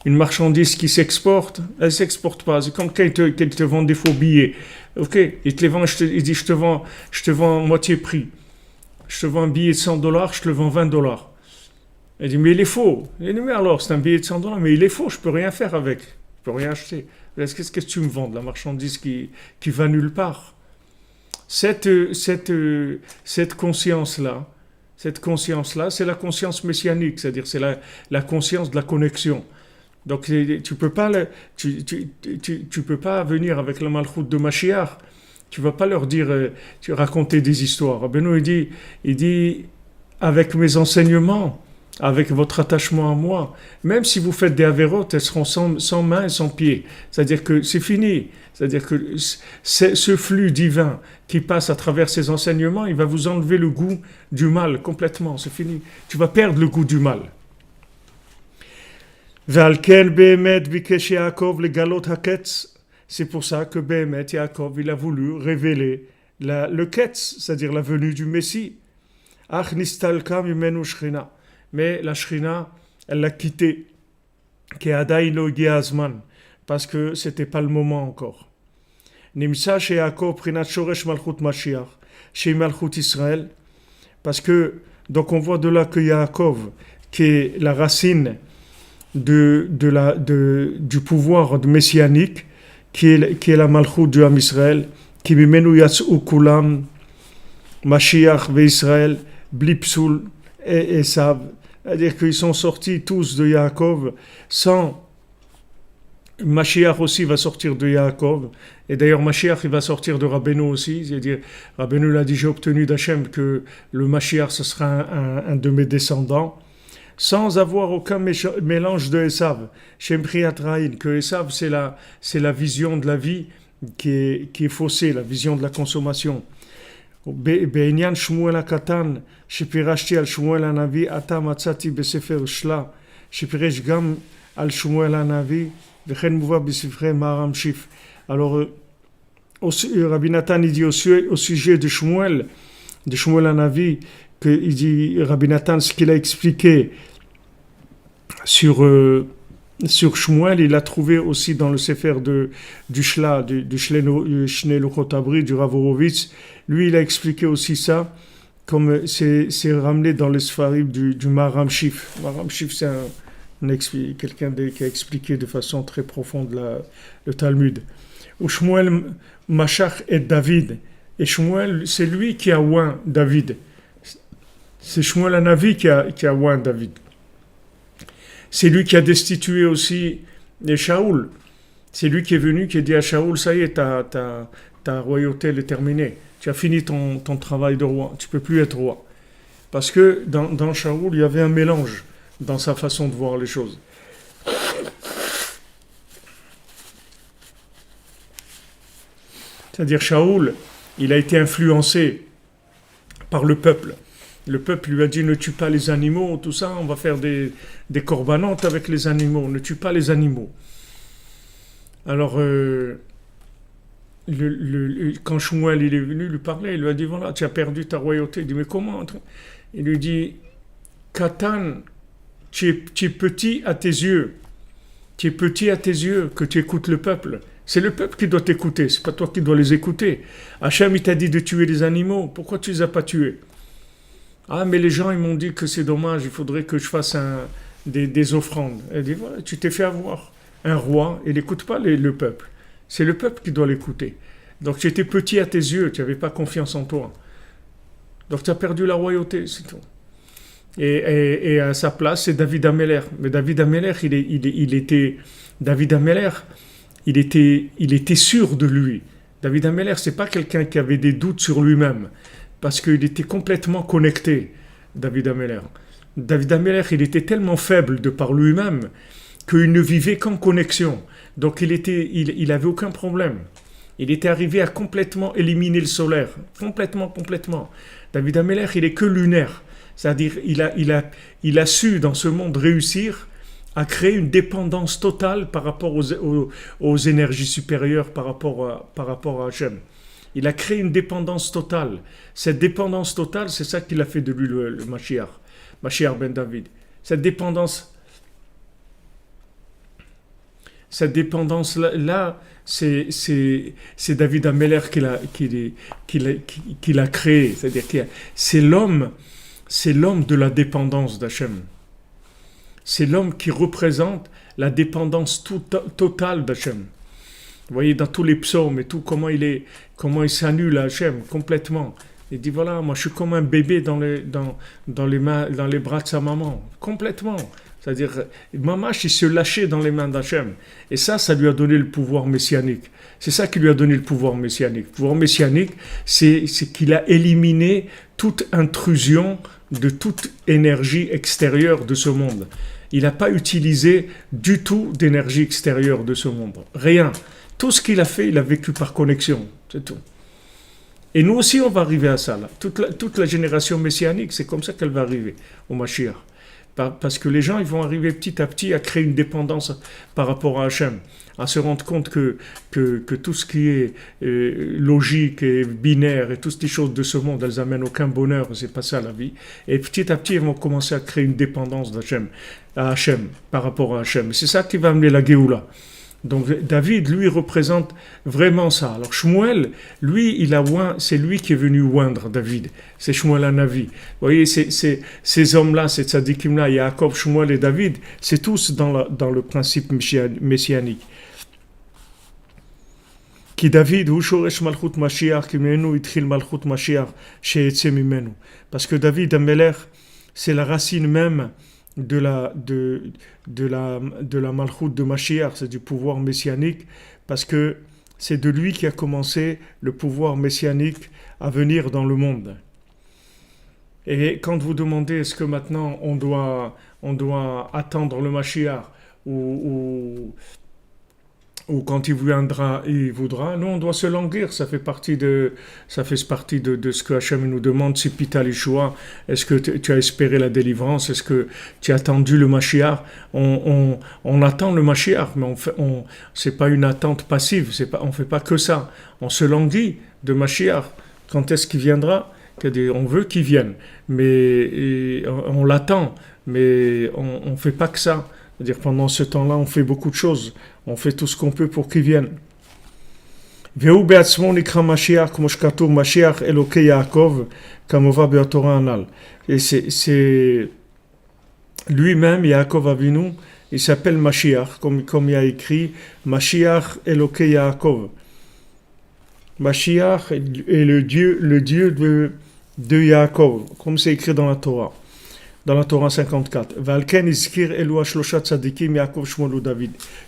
marchandise qui s'exporte. Elle s'exporte pas. C'est comme quand ils te vendent des faux billets. Ok, ils te les vendent. Il dit je te vends moitié prix. Je te vends un billet de $100, je te le vends $20. Il dit mais il est faux. Il dit mais alors c'est un billet de $100, mais il est faux. Je peux rien faire avec. Je peux rien acheter. Qu'est-ce que tu me vends de la marchandise qui va nulle part? Cette conscience-là, c'est la conscience messianique, c'est-à-dire c'est la conscience de la connexion. Donc tu peux pas venir avec la malchoute de Mashiach. Tu vas pas leur dire, tu raconter des histoires. Rabbeinu il dit avec mes enseignements, avec votre attachement à moi, même si vous faites des avérotes, elles seront sans main et sans pied. C'est-à-dire que c'est fini. C'est-à-dire que ce flux divin qui passe à travers ces enseignements, il va vous enlever le goût du mal complètement. C'est fini. Tu vas perdre le goût du mal. C'est pour ça que Behemet Yaakov, il a voulu révéler le Ketz, c'est-à-dire la venue du Messie. Ach nistalka mimenu shrina. Mais la shrina, elle l'a quitté. Ke'adai lo higia hazman. Parce que c'était pas le moment encore. Nimsa chez Yaakov prinat shoresh malchut Mashiach. Chez malchut Israël. Parce que, donc on voit de là que Yaakov, qui est la racine du pouvoir messianique, qui est la malchut du Ham Israël, qui mimenu yatsu kulam, Mashiach ve Israël, bli psoul et Esav. C'est-à-dire qu'ils sont sortis tous de Yaakov sans... Mashiach aussi va sortir de Yaakov. Et d'ailleurs, Mashiach, il va sortir de Rabbeinu aussi. C'est-à-dire, Rabbeinu l'a dit, j'ai obtenu d'Hachem que le Mashiach, ce sera un de mes descendants. Sans avoir aucun mélange de Esav. Shem Priat Ra'in, que Esav, c'est la vision de la vie qui est faussée, la vision de la consommation. בעניין שמואל הקטן שפירשתי על שמואל הנביא, עתה מצאתי בספר שלה שפירש גם על שמואל הנביא, וכן מובא בספרי מהר"ם שיף. Alors Rabbi Nathan il dit au sujet de Shmuel Hanavi, que il dit Rabbi Nathan ce qu'il a expliqué sur Shmuel, il a trouvé aussi dans le Sefer du Shla, du Shnei Luchot Abri, du Rav Horowitz. Lui, il a expliqué aussi ça, comme c'est ramené dans les Sfarim du Maharam Shif. Maharam Shif, c'est quelqu'un qui a expliqué de façon très profonde le Talmud. Où Shmuel Mashach et David. Et Shmuel, c'est lui qui a oint David. C'est Shmuel Hanavi qui a oint David. C'est lui qui a destitué aussi Shaoul. C'est lui qui est venu, qui a dit à Shaoul, ça y est, ta royauté elle est terminée. Tu as fini ton travail de roi. Tu ne peux plus être roi. Parce que dans Shaoul, il y avait un mélange dans sa façon de voir les choses. C'est-à-dire Shaoul, il a été influencé par le peuple. Le peuple lui a dit ne tue pas les animaux, tout ça, on va faire des corbanotes avec les animaux, ne tue pas les animaux. Alors, quand Shmuel il est venu lui parler, il lui a dit voilà, tu as perdu ta royauté. Il dit mais comment? Il lui dit Katan, tu es petit à tes yeux. Tu es petit à tes yeux que tu écoutes le peuple. C'est le peuple qui doit t'écouter, c'est pas toi qui dois les écouter. Hachem il t'a dit de tuer les animaux, pourquoi tu les as pas tués? Ah, mais les gens, ils m'ont dit que c'est dommage, il faudrait que je fasse des offrandes. Elle dit, voilà, tu t'es fait avoir. Un roi, il n'écoute pas le peuple. C'est le peuple qui doit l'écouter. Donc, tu étais petit à tes yeux, tu n'avais pas confiance en toi. Donc, tu as perdu la royauté, c'est tout. Et à sa place, c'est David Ameler. Mais David Ameler, il était sûr de lui. David Ameler, c'est pas quelqu'un qui avait des doutes sur lui-même. Parce qu'il était complètement connecté, David Ameler. David Ameler, il était tellement faible de par lui-même qu'il ne vivait qu'en connexion. Donc il avait aucun problème. Il était arrivé à complètement éliminer le solaire. Complètement. David Ameler, il est que lunaire. C'est-à-dire, il a su dans ce monde réussir à créer une dépendance totale par rapport aux énergies supérieures, par rapport à Hachem. Il a créé une dépendance totale. Cette dépendance totale, c'est ça qu'il a fait de lui le Mashiach ben David. Cette dépendance-là, c'est David Ameler qui l'a créé. C'est-à-dire que c'est l'homme de la dépendance d'Hachem. C'est l'homme qui représente la dépendance totale d'Hachem. Vous voyez dans tous les psaumes et tout, comment il s'annule à Hachem complètement. Il dit voilà, moi je suis comme un bébé dans les bras de sa maman, complètement. C'est-à-dire, Mamash, il se lâchait dans les mains d'Hachem. Et ça lui a donné le pouvoir messianique. C'est ça qui lui a donné le pouvoir messianique. Le pouvoir messianique, c'est qu'il a éliminé toute intrusion de toute énergie extérieure de ce monde. Il n'a pas utilisé du tout d'énergie extérieure de ce monde. Rien. Tout ce qu'il a fait, il a vécu par connexion. C'est tout. Et nous aussi, on va arriver à ça. Là. Toute la génération messianique, c'est comme ça qu'elle va arriver au Mashiach. Parce que les gens, ils vont arriver petit à petit à créer une dépendance par rapport à Hachem. À se rendre compte que tout ce qui est logique et binaire et toutes les choses de ce monde, elles amènent aucun bonheur. C'est pas ça la vie. Et petit à petit, ils vont commencer à créer une dépendance à Hachem, par rapport à Hachem. C'est ça qui va amener la Géoula. Donc David, lui, représente vraiment ça. Alors Shmuel, lui, c'est lui qui est venu oindre David. C'est Shmuel Hanavi. Vous voyez, ces hommes-là, ces tzadikim-là, Yaakov, Shmuel et David, c'est tous dans le principe messianique. Ki David, hu shoresh malchut Mashiach, ki menu itchil malchut Mashiach, she'etze mimenu. Parce que David Ameler, c'est la racine même de la malchoute de Mashiach, c'est du pouvoir messianique, parce que c'est de lui qui a commencé le pouvoir messianique à venir dans le monde. Et quand vous demandez est-ce que maintenant on doit attendre le Mashiach ou ou quand il viendra, il voudra. Nous, on doit se languir. Ça fait partie de ce que Hachem nous demande. Si Pita Lishua, est-ce que tu as espéré la délivrance? Est-ce que tu as attendu le Mashiach? On attend le Mashiach, mais c'est pas une attente passive. On fait pas que ça. On se languit de Mashiach. Quand est-ce qu'il viendra? On veut qu'il vienne, mais on l'attend, mais on fait pas que ça. C'est-à-dire pendant ce temps-là, on fait beaucoup de choses. On fait tout ce qu'on peut pour qu'il vienne. Veu be'atzmo nikra Mashiach, כמו שכתוב, Mashiach Elokei Yaakov, כמובא בתורה הנ"ל. Et c'est lui-même, Yaakov Avinu, il s'appelle Mashiach, comme il y a écrit, Mashiach Elokei Yaakov. Mashiach est le Dieu de Yaakov, comme c'est écrit dans la Torah. Dans la Torah 54.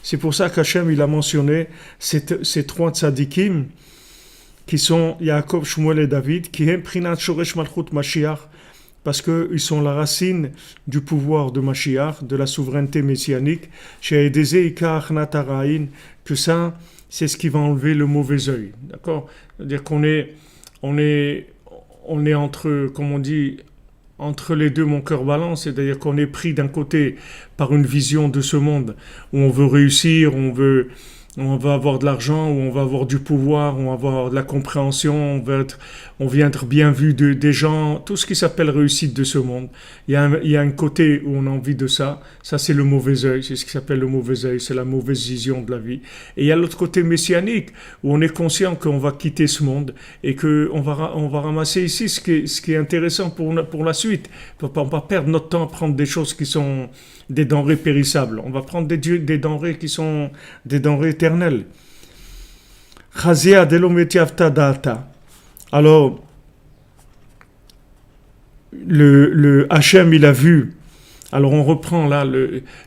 C'est pour ça qu'Hachem il a mentionné ces trois tzadikim qui sont Yaakov, Shmuel et David, qui est Prinat Shoresh Malchut Mashiach, parce qu'ils sont la racine du pouvoir de Mashiach, de la souveraineté messianique, que ça, c'est ce qui va enlever le mauvais œil. D'accord? C'est-à-dire on est entre, comme on dit, entre les deux, mon cœur balance, c'est-à-dire qu'on est pris d'un côté par une vision de ce monde où on veut réussir, on va avoir de l'argent, où on va avoir du pouvoir, où on va avoir de la compréhension, on vient être bien vu des gens, tout ce qui s'appelle réussite de ce monde. Il y a un côté où on a envie de ça c'est le mauvais œil, c'est ce qui s'appelle le mauvais œil, c'est la mauvaise vision de la vie. Et il y a l'autre côté messianique, où on est conscient qu'on va quitter ce monde et qu'on va ramasser ici ce qui est intéressant pour la suite. On ne va pas perdre notre temps à prendre des choses qui sont des denrées périssables. On va prendre des denrées qui sont des denrées éternelles. Alors, le Hachem, il a vu. Alors, on reprend là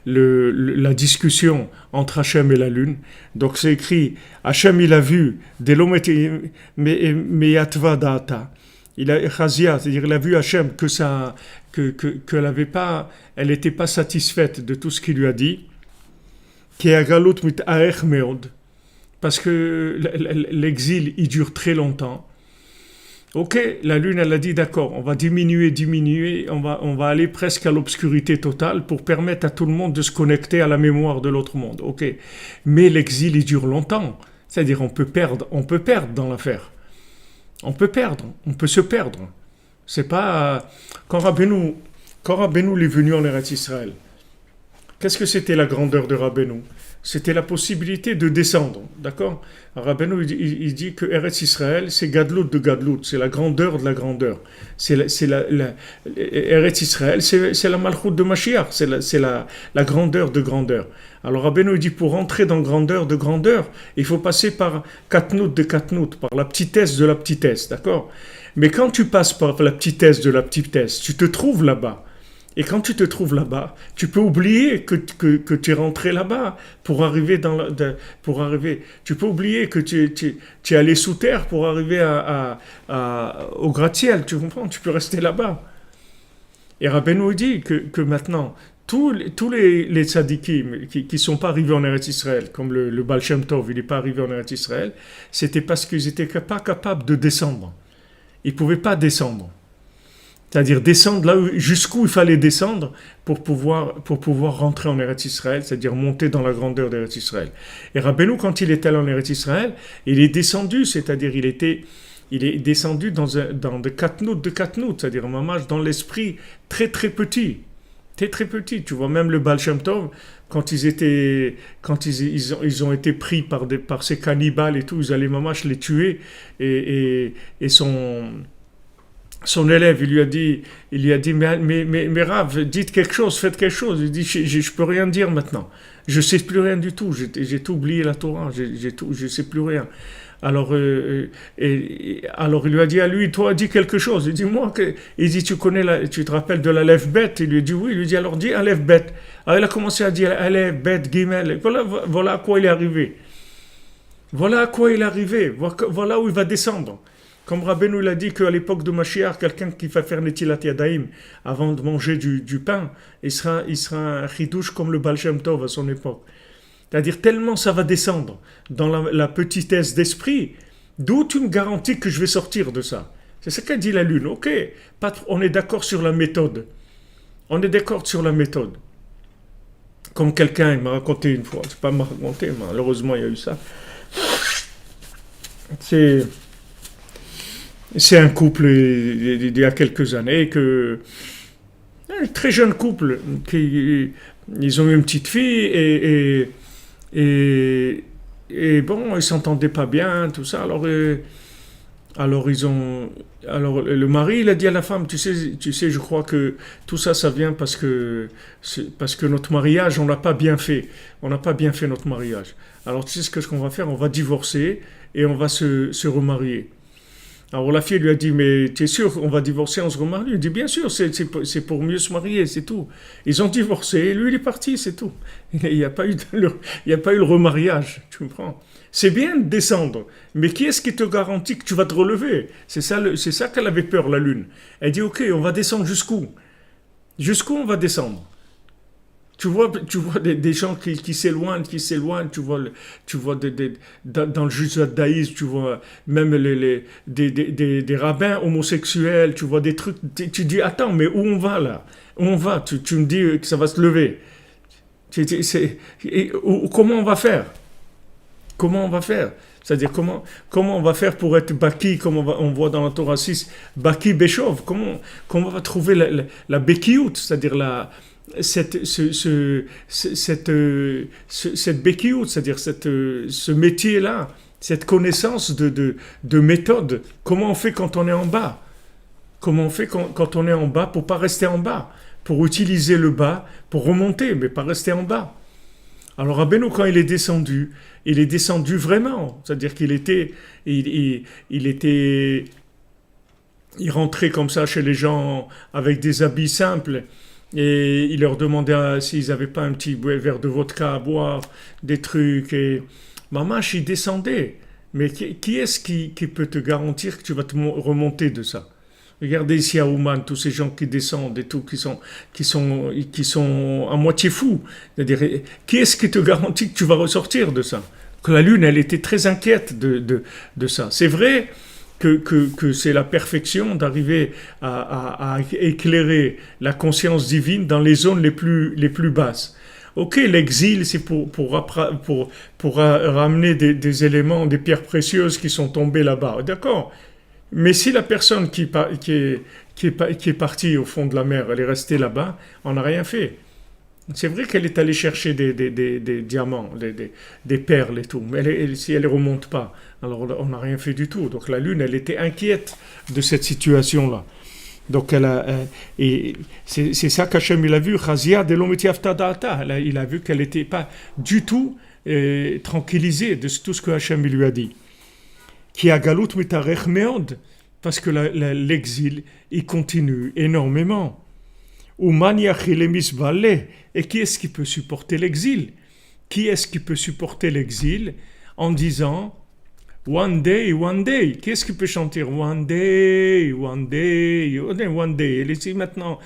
la discussion entre Hachem et la lune. Donc, c'est écrit, Hachem, il a vu. Il a Chazia, c'est-à-dire il a vu Hachem elle n'était pas satisfaite de tout ce qu'il lui a dit, parce que l'exil il dure très longtemps. Ok, la lune elle a dit d'accord, on va diminuer, on va aller presque à l'obscurité totale pour permettre à tout le monde de se connecter à la mémoire de l'autre monde. Ok, mais l'exil il dure longtemps, c'est-à-dire on peut perdre dans l'affaire. On peut se perdre. C'est pas quand Rabbeinu est venu en Eretz Israël. Qu'est-ce que c'était la grandeur de Rabbeinu? C'était la possibilité de descendre, d'accord? Rabbeinu il dit que Eretz Israël c'est Gadlut de Gadlut, c'est la grandeur de la grandeur. Eretz Israël c'est la Malchut de Mashiach, c'est la grandeur de grandeur. Alors Rabbeinu dit pour entrer dans grandeur de grandeur, il faut passer par Katnout de Katnout, par la petitesse de la petitesse, d'accord? Mais quand tu passes par la petitesse de la petitesse, tu te trouves là-bas. Et quand tu te trouves là-bas, tu peux oublier que tu es rentré là-bas pour arriver Tu peux oublier que tu es allé sous terre pour arriver au gratte-ciel. Tu comprends? Tu peux rester là-bas. Et Rabbeinu dit que maintenant, tous les tzadikim qui ne sont pas arrivés en Eretz Israël, comme le Baal Shem Tov, il n'est pas arrivé en Eretz Israël, c'était parce qu'ils n'étaient pas capables de descendre. Ils ne pouvaient pas descendre. C'est-à-dire descendre là jusqu'où il fallait descendre pour pouvoir rentrer en Eretz Israël, c'est-à-dire monter dans la grandeur d'Eretz Israël. Et Rabbeinu, quand il est allé en Eretz Israël, il est descendu, c'est-à-dire il est descendu dans des katnout de katnout, c'est-à-dire un mamach dans l'esprit très très petit. Très très petit. Tu vois, même le Baal Shem Tov, quand ils ont été pris par ces cannibales et tout, ils allaient mamach les tuer et son élève, il lui a dit, mais Rav, dites quelque chose, faites quelque chose. Il dit, je peux rien dire maintenant. Je sais plus rien du tout. J'ai tout oublié la Torah. Je sais plus rien. Alors il lui a dit à lui, toi, dis quelque chose. Il dit, il dit, tu te rappelles de l'Aleph Bet? Il lui a dit, oui. Il lui dit, alors dis Aleph Bet. Alors il a commencé à dire Aleph Bet, Gimel. Voilà à quoi il est arrivé. Voilà où il va descendre. Comme Rabbeinu l'a dit qu'à l'époque de Mashiach, quelqu'un qui va faire Netilat Yadayim avant de manger du pain, il sera un chidouche comme le Baal Shem Tov à son époque. C'est-à-dire tellement ça va descendre dans la petitesse d'esprit, d'où tu me garantis que je vais sortir de ça. C'est ce qu'a dit la Lune. Ok, on est d'accord sur la méthode. On est d'accord sur la méthode. Comme quelqu'un m'a raconté une fois, c'est pas m'a raconté, malheureusement il y a eu ça. C'est un couple il y a quelques années un très jeune couple ils ont eu une petite fille et bon ils s'entendaient pas bien tout ça alors le mari il a dit à la femme tu sais je crois que tout ça vient parce que notre mariage on n'a pas bien fait notre mariage, alors tu sais ce qu'on va faire, on va divorcer et on va se remarier. Alors la fille lui a dit mais tu es sûr qu'on va divorcer, on se remarie? Il dit bien sûr, c'est pour mieux se marier, c'est tout. Ils ont divorcé et lui il est parti, c'est tout. Il n'y a pas eu le remariage, tu comprends? C'est bien de descendre, mais qui est-ce qui te garantit que tu vas te relever? C'est ça qu'elle avait peur, la Lune. Elle dit ok, on va descendre jusqu'où on va descendre? Tu vois des gens qui s'éloignent, tu vois dans le judaïsme, tu vois même des rabbins homosexuels, tu vois des trucs, tu dis attends, mais où on va là? Où on va? Tu me dis que ça va se lever. Comment on va faire? Comment on va faire? C'est-à-dire comment on va faire pour être Baki, comme on voit dans la Torah 6, Baki Beshov, comment on va trouver la Bekiout, c'est-à-dire cette Bekiout, c'est-à-dire ce métier-là, cette connaissance de méthode, comment on fait quand on est en bas? Comment on fait quand on est en bas pour pas rester en bas? Pour utiliser le bas, pour remonter, mais pas rester en bas. Alors Rabbeinu, quand il est descendu vraiment, c'est-à-dire qu'il était, il rentrait comme ça chez les gens avec des habits simples et il leur demandait s'ils n'avaient pas un petit verre de vodka à boire, des trucs, et Mamash, il descendait. Mais qui est-ce qui peut te garantir que tu vas te remonter de ça? Regardez ici à Ouman, tous ces gens qui descendent et tout, qui sont à moitié fous. C'est-à-dire, qui est-ce qui te garantit que tu vas ressortir de ça? Que la Lune, elle était très inquiète de ça. C'est vrai que c'est la perfection d'arriver à éclairer la conscience divine dans les zones les plus basses. Ok, l'exil, c'est pour ramener des éléments, des pierres précieuses qui sont tombées là-bas. D'accord. Mais si la personne qui est partie au fond de la mer, elle est restée là-bas, on n'a rien fait. C'est vrai qu'elle est allée chercher des diamants, des perles et tout, mais si elle ne remonte pas, alors on n'a rien fait du tout. Donc la Lune, elle était inquiète de cette situation-là. Donc et c'est ça qu'Hachem il a vu, il a vu qu'elle n'était pas du tout tranquillisée de tout ce que Hachem lui a dit. Qui a galut mitarech meod, parce que l'exil, il continue énormément. Et qui est-ce qui peut supporter l'exil? Qui est-ce qui peut supporter l'exil en disant One day, one day? Qui est-ce qui peut chanter One day, one day, one day? Et ici maintenant,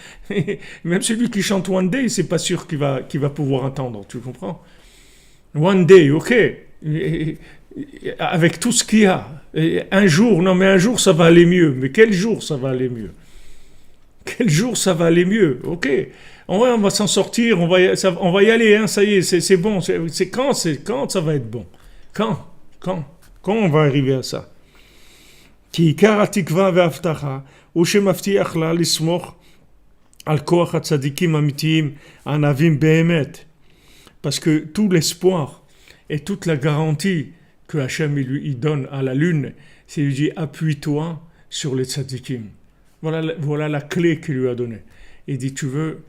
même celui qui chante One day, c'est pas sûr qu'il va pouvoir entendre, tu comprends? One day, ok. Avec tout ce qu'il y a. Un jour ça va aller mieux. Mais quel jour ça va aller mieux? Quel jour ça va aller mieux? Ok, on va s'en sortir, on va y aller, hein, ça y est, c'est bon. C'est quand ça va être bon? Quand on va arriver à ça? Ki ikar hatikva ve'haftacha hu shemavtiach la lismoch al koach hatzadikim amitiyim anavim be'emet. Parce que tout l'espoir et toute la garantie que Hachem il donne à la Lune, c'est lui dit appuie-toi sur les tzadikim. Voilà la clé qu'il lui a donnée. Il dit tu veux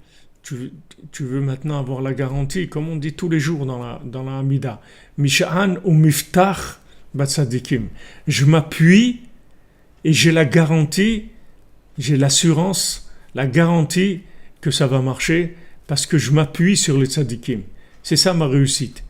maintenant avoir la garantie, comme on dit tous les jours dans la Hamida, Misha'an ou Miftach Batzadikim. Je m'appuie et j'ai la garantie, j'ai l'assurance, la garantie que ça va marcher parce que je m'appuie sur les tzadikim. C'est ça ma réussite.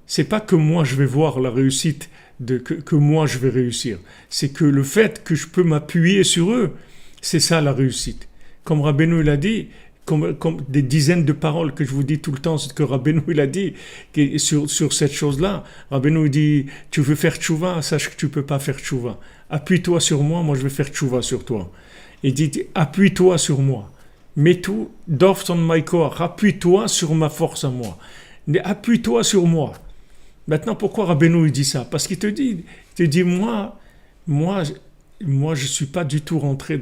C'est pas que moi je vais voir la réussite que moi je vais réussir. C'est que le fait que je peux m'appuyer sur eux, c'est ça la réussite. Comme Rabbeinu l'a dit, comme des dizaines de paroles que je vous dis tout le temps, c'est ce que Rabbeinu il a dit sur cette chose-là. Rabbeinu il dit, tu veux faire tchouva, sache que tu peux pas faire tchouva. Appuie-toi sur moi, moi je vais faire tchouva sur toi. Il dit, appuie-toi sur moi. Mets tout, dorf ton maïkoar, appuie-toi sur ma force à moi. Appuie-toi sur moi. Maintenant, pourquoi Rabbeinu il dit ça? Parce qu'il te dit, moi, je suis pas du tout rentré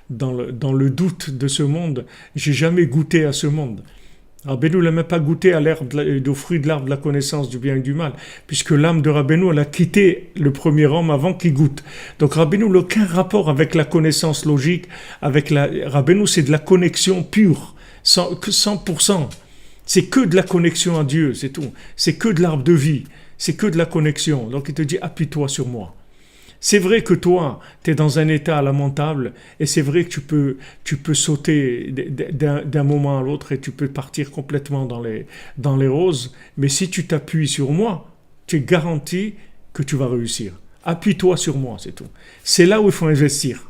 dans le doute de ce monde. J'ai jamais goûté à ce monde. Rabbeinu n'a même pas goûté à au fruit de l'arbre de la connaissance du bien et du mal, puisque l'âme de Rabbeinu, elle a quitté le premier homme avant qu'il goûte. Donc Rabbeinu n'a aucun rapport avec la connaissance logique, Rabbeinu c'est de la connexion pure, 100%. C'est que de la connexion à Dieu, c'est tout. C'est que de l'arbre de vie, c'est que de la connexion. Donc il te dit, appuie-toi sur moi. C'est vrai que toi, tu es dans un état lamentable et c'est vrai que tu peux sauter d'un moment à l'autre et tu peux partir complètement dans les roses. Mais si tu t'appuies sur moi, tu es garanti que tu vas réussir. Appuie-toi sur moi, c'est tout. C'est là où il faut investir.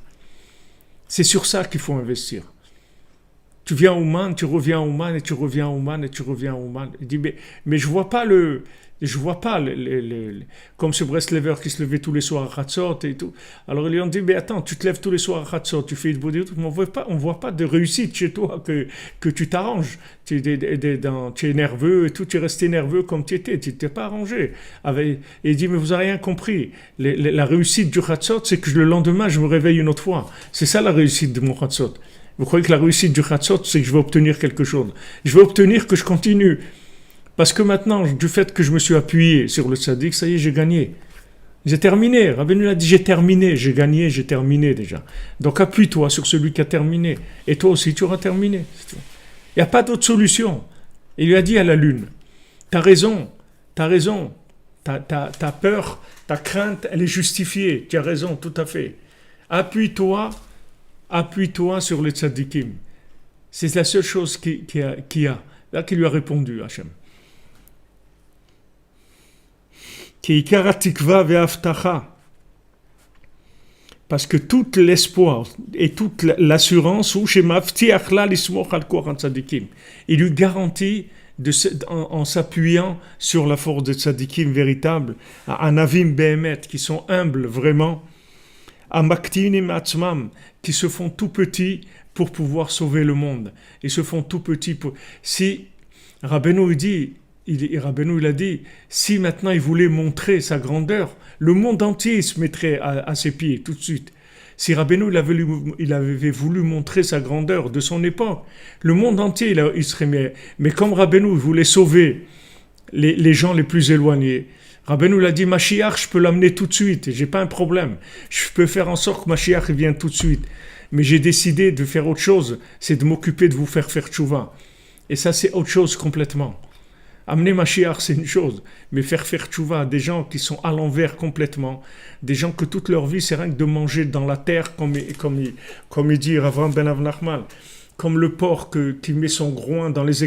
C'est sur ça qu'il faut investir. Tu viens au Man, tu reviens au Man et tu reviens au Man et tu reviens au Man. Il dit, mais je vois pas comme ce Breslever qui se levait tous les soirs à Hatzot et tout. Alors ils lui ont dit, mais attends, tu te lèves tous les soirs à Hatzot, tu fais une bonne mais on voit pas de réussite chez toi, que tu t'arranges. Tu es nerveux et tout, tu es resté nerveux comme tu étais, tu t'es pas arrangé. Et il dit, mais vous avez rien compris. La réussite du Hatzot, c'est que le lendemain, je me réveille une autre fois. C'est ça la réussite de mon Hatzot. Vous croyez que la réussite du Hatzot, c'est que je vais obtenir quelque chose? Je vais obtenir que je continue. Parce que maintenant, du fait que je me suis appuyé sur le tzaddik, ça y est, j'ai gagné. J'ai terminé. Rabbeinu a dit, j'ai terminé, j'ai gagné, j'ai terminé déjà. Donc appuie-toi sur celui qui a terminé. Et toi aussi, tu auras terminé. Il n'y a pas d'autre solution. Il lui a dit à la lune, t'as raison. Ta peur, ta crainte, elle est justifiée. Tu as raison, tout à fait. Appuie-toi sur les tzaddikim. C'est la seule chose qui a. Là, qui lui a répondu, Hachem. Parce que tout l'espoir et toute l'assurance, il lui garantit, en s'appuyant sur la force des tzadikim véritables, à Anavim Behemet, qui sont humbles vraiment, à Maktinim Atzmam, qui se font tout petits pour pouvoir sauver le monde. Ils se font tout petits pour. Si Rabbeinu il a dit, si maintenant il voulait montrer sa grandeur, le monde entier se mettrait à ses pieds tout de suite. Si Rabbeinu il avait voulu montrer sa grandeur de son époque, le monde entier il serait mis. Mais comme Rabbeinu il voulait sauver les gens les plus éloignés, Rabbeinu l'a dit, Mashiach, je peux l'amener tout de suite, j'ai pas un problème. Je peux faire en sorte que Mashiach vienne tout de suite. Mais j'ai décidé de faire autre chose, c'est de m'occuper de vous faire tchouva. Et ça, c'est autre chose complètement. Amener Mashiach, c'est une chose, mais faire tchouva à des gens qui sont à l'envers complètement, des gens que toute leur vie, c'est rien que de manger dans la terre, comme il dit Avraham ben Avnachmal, comme le porc qui met son groin dans des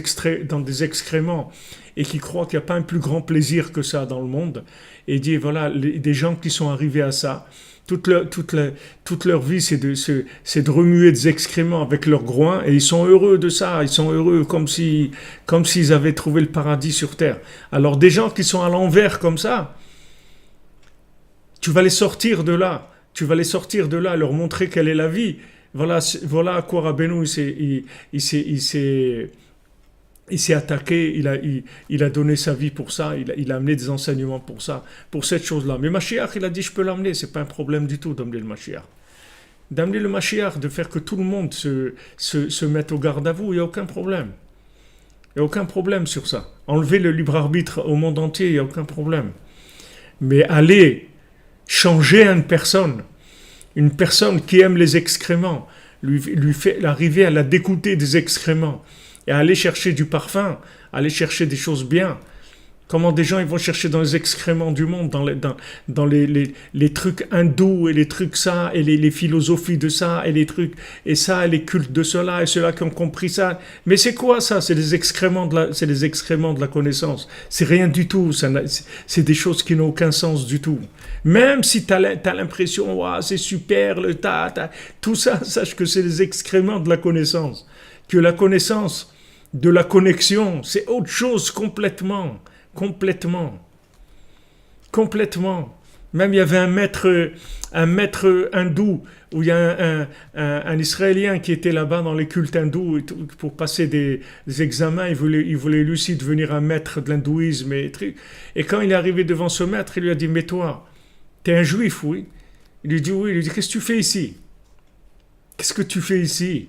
excréments et qui croit qu'il n'y a pas un plus grand plaisir que ça dans le monde. Et il dit, voilà, des gens qui sont arrivés à ça, toute leur vie, c'est de remuer des excréments avec leur groin, et ils sont heureux de ça, ils sont heureux comme s'ils avaient trouvé le paradis sur terre. Alors des gens qui sont à l'envers comme ça, tu vas les sortir de là, leur montrer quelle est la vie. Voilà à quoi Rabbeinu il s'est attaqué, il a donné sa vie pour ça, il a amené des enseignements pour ça, pour cette chose-là. Mais Mashiach, il a dit, je peux l'amener, c'est pas un problème du tout d'amener le Mashiach. D'amener le Mashiach, de faire que tout le monde se mette au garde à vous, il n'y a aucun problème. Il n'y a aucun problème sur ça. Enlever le libre arbitre au monde entier, il n'y a aucun problème. Mais aller changer une personne qui aime les excréments, lui fait arriver à la dégoûter des excréments, et aller chercher du parfum, aller chercher des choses bien. Comment des gens ils vont chercher dans les excréments du monde, dans les trucs hindous et les trucs ça, et les philosophies de ça, et les trucs, et ça, et les cultes de cela, et ceux-là qui ont compris ça. Mais c'est quoi ça? C'est les excréments de la connaissance. C'est rien du tout. C'est des choses qui n'ont aucun sens du tout. Même si t'as l'impression, c'est super, tout ça, sache que c'est les excréments de la connaissance. que la connaissance de la connexion, c'est autre chose complètement. Même il y avait un maître hindou, où il y a un Israélien qui était là-bas dans les cultes hindous pour passer des examens. Il voulait lui aussi devenir un maître de l'hindouisme. Et quand il est arrivé devant ce maître, il lui a dit, mais toi, t'es un juif, oui? Il lui dit, oui. Il lui dit, qu'est-ce que tu fais ici? Qu'est-ce que tu fais ici?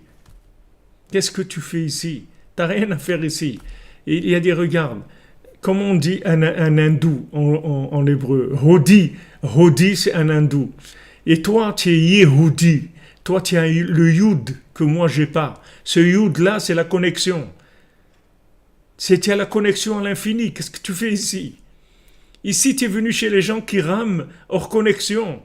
Qu'est-ce que tu fais ici? T'as rien à faire ici. Et il a dit, regarde, comment on dit un hindou en hébreu? Hodi, c'est un hindou. Et toi, tu es Yehudi. Toi, tu as le Yud que moi, j'ai pas. Ce Yud-là, c'est la connexion. Tu as la connexion à l'infini. Qu'est-ce que tu fais ici? Ici, tu es venu chez les gens qui rament hors connexion.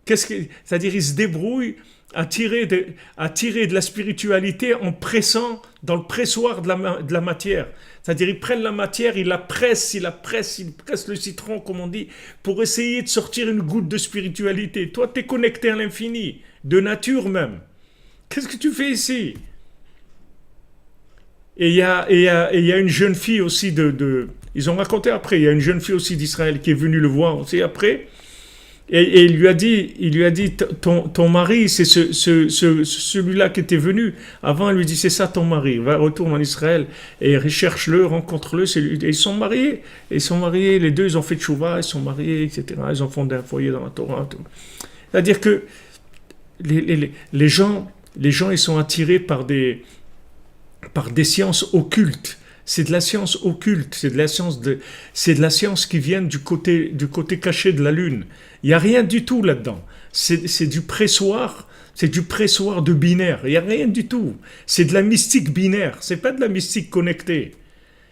C'est-à-dire, ils se débrouillent à tirer de la spiritualité en pressant dans le pressoir de la matière. C'est-à-dire, ils prennent la matière, ils pressent le citron, comme on dit, pour essayer de sortir une goutte de spiritualité. Toi, tu es connecté à l'infini, de nature même. Qu'est-ce que tu fais ici? Et il y a une jeune fille aussi ils ont raconté après, il y a une jeune fille aussi d'Israël qui est venue le voir aussi après. Et il lui a dit, ton mari, c'est celui-là qui était venu. Avant, il lui dit, c'est ça ton mari. Va, retourne en Israël et recherche-le, rencontre-le. Et ils sont mariés. Les deux, ils ont fait tchouva, ils sont mariés, etc. Ils ont fondé un foyer dans la Torah. Tout. C'est-à-dire que les gens, ils sont attirés par des sciences occultes. C'est de la science occulte, c'est de la science qui vient du côté caché de la lune. Il n'y a rien du tout là-dedans. C'est du pressoir de binaire. Il n'y a rien du tout. C'est de la mystique binaire. C'est pas de la mystique connectée.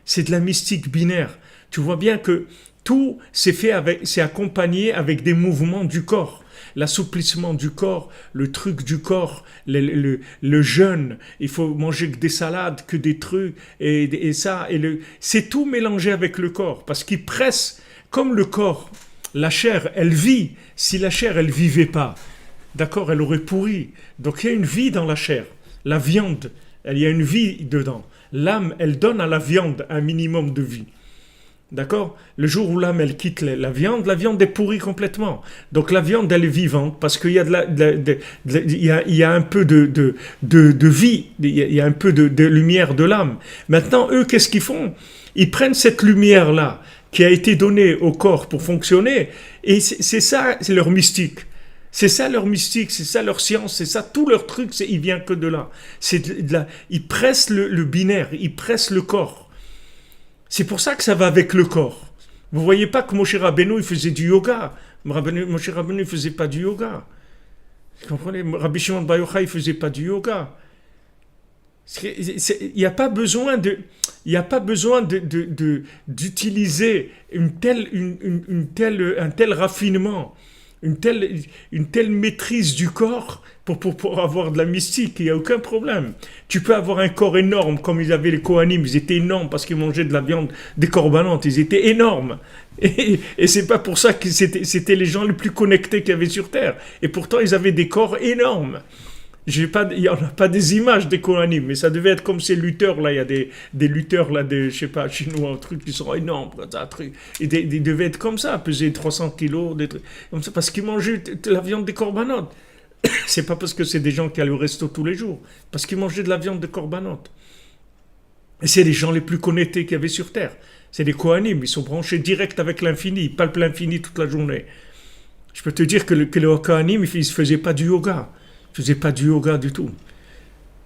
C'est de la mystique binaire. Tu vois bien que tout c'est accompagné avec des mouvements du corps. L'assouplissement du corps, le truc du corps, le jeûne, il faut manger que des salades, que des trucs, c'est tout mélangé avec le corps, parce qu'il presse, comme le corps, la chair, elle vit. Si la chair, elle vivait pas, d'accord, elle aurait pourri. Donc il y a une vie dans la chair. La viande, il y a une vie dedans. L'âme, elle donne à la viande un minimum de vie. D'accord? Le jour où l'âme, elle quitte la viande est pourrie complètement. Donc la viande, elle est vivante parce qu'il y a il y a un peu de vie, il y a un peu de lumière de l'âme. Maintenant, eux, qu'est-ce qu'ils font? Ils prennent cette lumière-là qui a été donnée au corps pour fonctionner et c'est ça, c'est leur mystique. C'est ça leur mystique, c'est ça leur science, c'est ça tout leur truc, il vient que de là. Ils pressent le binaire, ils pressent le corps. C'est pour ça que ça va avec le corps. Vous voyez pas que Moshe Rabbeinu, il faisait du yoga. Moshe Rabbeinu, il faisait pas du yoga. Vous comprenez? Rabbi Shimon Bar Yochai, il faisait pas du yoga. Il n'y a pas besoin d'utiliser un tel raffinement, une telle maîtrise du corps pour avoir de la mystique. Il n'y a aucun problème. Tu peux avoir un corps énorme, comme ils avaient les Kohanim, ils étaient énormes parce qu'ils mangeaient de la viande des korbanot, ils étaient énormes. Et c'est pas pour ça que c'était les gens les plus connectés qu'il y avait sur Terre. Et pourtant, ils avaient des corps énormes. Il n'y en a pas des images des Kohanim, mais ça devait être comme ces lutteurs là. Il y a des lutteurs là, je sais pas, chinois, un truc qui sont énormes, un truc. Ils devaient être comme ça, peser 300 kilos, des trucs comme ça, parce qu'ils mangeaient de la viande des korbanot. C'est pas parce que c'est des gens qui allaient au resto tous les jours, parce qu'ils mangeaient de la viande de korbanot. Et c'est les gens les plus connectés qu'il y avait sur Terre. C'est les Kohanim, ils sont branchés direct avec l'infini, ils palpent l'infini toute la journée. Je peux te dire que les Kohanim, ils ne faisaient pas du yoga. Je ne faisais pas du yoga du tout.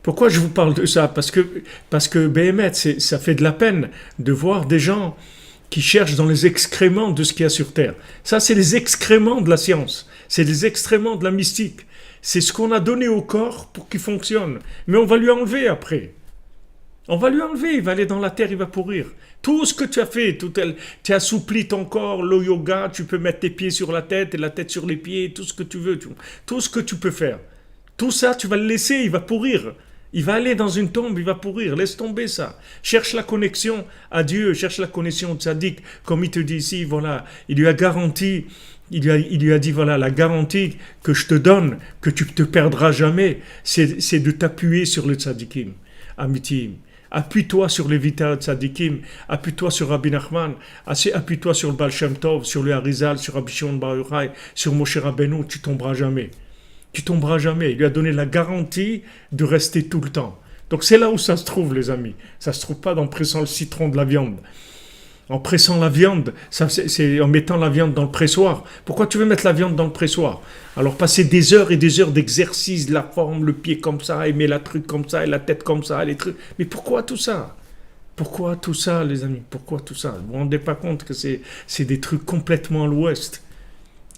Pourquoi je vous parle de ça? Parce que Béhémet, ça fait de la peine de voir des gens qui cherchent dans les excréments de ce qu'il y a sur Terre. Ça, c'est les excréments de la science. C'est les excréments de la mystique. C'est ce qu'on a donné au corps pour qu'il fonctionne. Mais on va lui enlever après. On va lui enlever, il va aller dans la terre, il va pourrir. Tout ce que tu as fait, tu assouplis ton corps, le yoga, tu peux mettre tes pieds sur la tête et la tête sur les pieds, tout ce que tu veux, tout ce que tu peux faire. Tout ça, tu vas le laisser, il va pourrir. Il va aller dans une tombe, il va pourrir. Laisse tomber ça. Cherche la connexion à Dieu, cherche la connexion de Tzadik. Comme il te dit ici, voilà, il lui a garanti, il lui a dit, voilà, la garantie que je te donne, que tu ne te perdras jamais, c'est de t'appuyer sur le Tzadikim. Amitim. Appuie-toi sur les Vita Tzadikim, appuie-toi sur Rabbi Nachman, appuie-toi sur le Baal Shem Tov, sur le Harizal, sur Rabbi Shimon Bar Yochai, sur Moshe Rabbeinu, tu tomberas jamais. Tu tomberas jamais. Il lui a donné la garantie de rester tout le temps. Donc c'est là où ça se trouve, les amis. Ça se trouve pas en pressant le citron de la viande. En pressant la viande, c'est en mettant la viande dans le pressoir. Pourquoi tu veux mettre la viande dans le pressoir? Alors passer des heures et des heures d'exercice, la forme, le pied comme ça, et la truc comme ça, et la tête comme ça, les trucs. Mais pourquoi tout ça? Pourquoi tout ça, les amis? Pourquoi tout ça? Vous vous rendez pas compte que c'est des trucs complètement à l'ouest.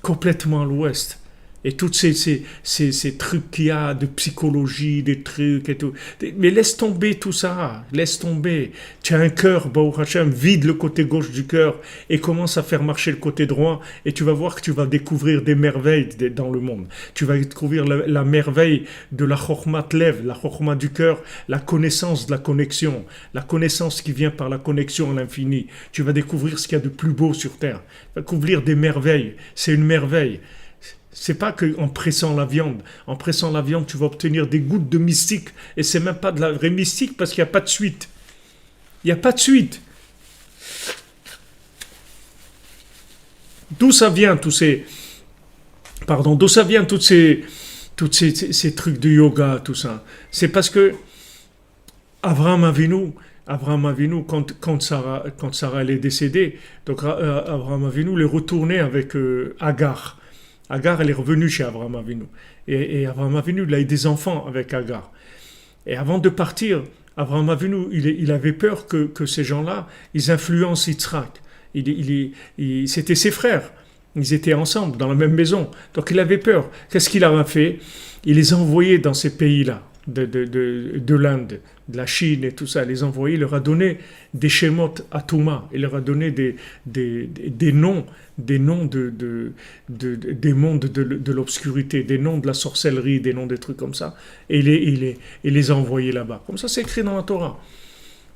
Complètement à l'ouest. Et tous ces trucs qu'il y a de psychologie, des trucs et tout. Mais laisse tomber tout ça, laisse tomber. Tu as un cœur, Baruch Hashem, vide le côté gauche du cœur et commence à faire marcher le côté droit et tu vas voir que tu vas découvrir des merveilles dans le monde. Tu vas découvrir la merveille de la Chokhmat Lev, la Chokhmat du cœur, la connaissance de la connaissance qui vient par la connexion à l'infini. Tu vas découvrir ce qu'il y a de plus beau sur terre. Tu vas découvrir des merveilles, c'est une merveille. C'est pas qu'en pressant la viande. En pressant la viande, tu vas obtenir des gouttes de mystique. Et c'est même pas de la vraie mystique parce qu'il n'y a pas de suite. Il n'y a pas de suite. D'où ça vient tous ces... Pardon, d'où ça vient tous ces trucs de yoga, tout ça? C'est parce que Abraham Avinu, quand Sarah elle est décédée, donc Abraham Avinu est retourné avec Agar. Agar, elle est revenue chez Abraham Avinu. Et Abraham Avinu, il a eu des enfants avec Agar. Et avant de partir, Abraham Avinu, il avait peur que ces gens-là, ils influencent Yitzhak. C'était ses frères. Ils étaient ensemble, dans la même maison. Donc il avait peur. Qu'est-ce qu'il a fait? Il les a envoyés dans ces pays-là, de l'Inde, de la Chine et tout ça. Il les a envoyés, il leur a donné des Shemot Atuma. Il leur a donné des noms des mondes de l'obscurité, des noms de la sorcellerie, des noms des trucs comme ça, et il les a envoyés là-bas. Comme ça, c'est écrit dans la Torah,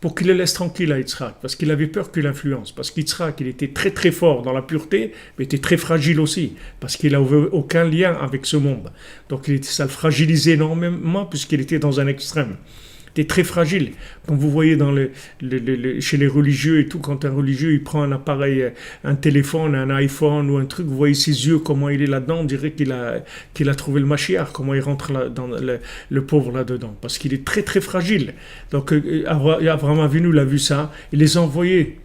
pour qu'il les laisse tranquille à Yitzhak, parce qu'il avait peur qu'il influence, parce qu'Yitzhak, il était très très fort dans la pureté, mais était très fragile aussi, parce qu'il n'avait aucun lien avec ce monde. Donc ça le fragilisait énormément, puisqu'il était dans un extrême. Était très fragile. Comme vous voyez chez les religieux et tout, quand un religieux il prend un appareil, un téléphone, un iPhone ou un truc, vous voyez ses yeux, comment il est là-dedans, on dirait qu'il a trouvé le Mashiach, comment il rentre dans le pauvre là-dedans, parce qu'il est très très fragile. Donc Abraham Avinu, il a vu ça, il les a envoyés.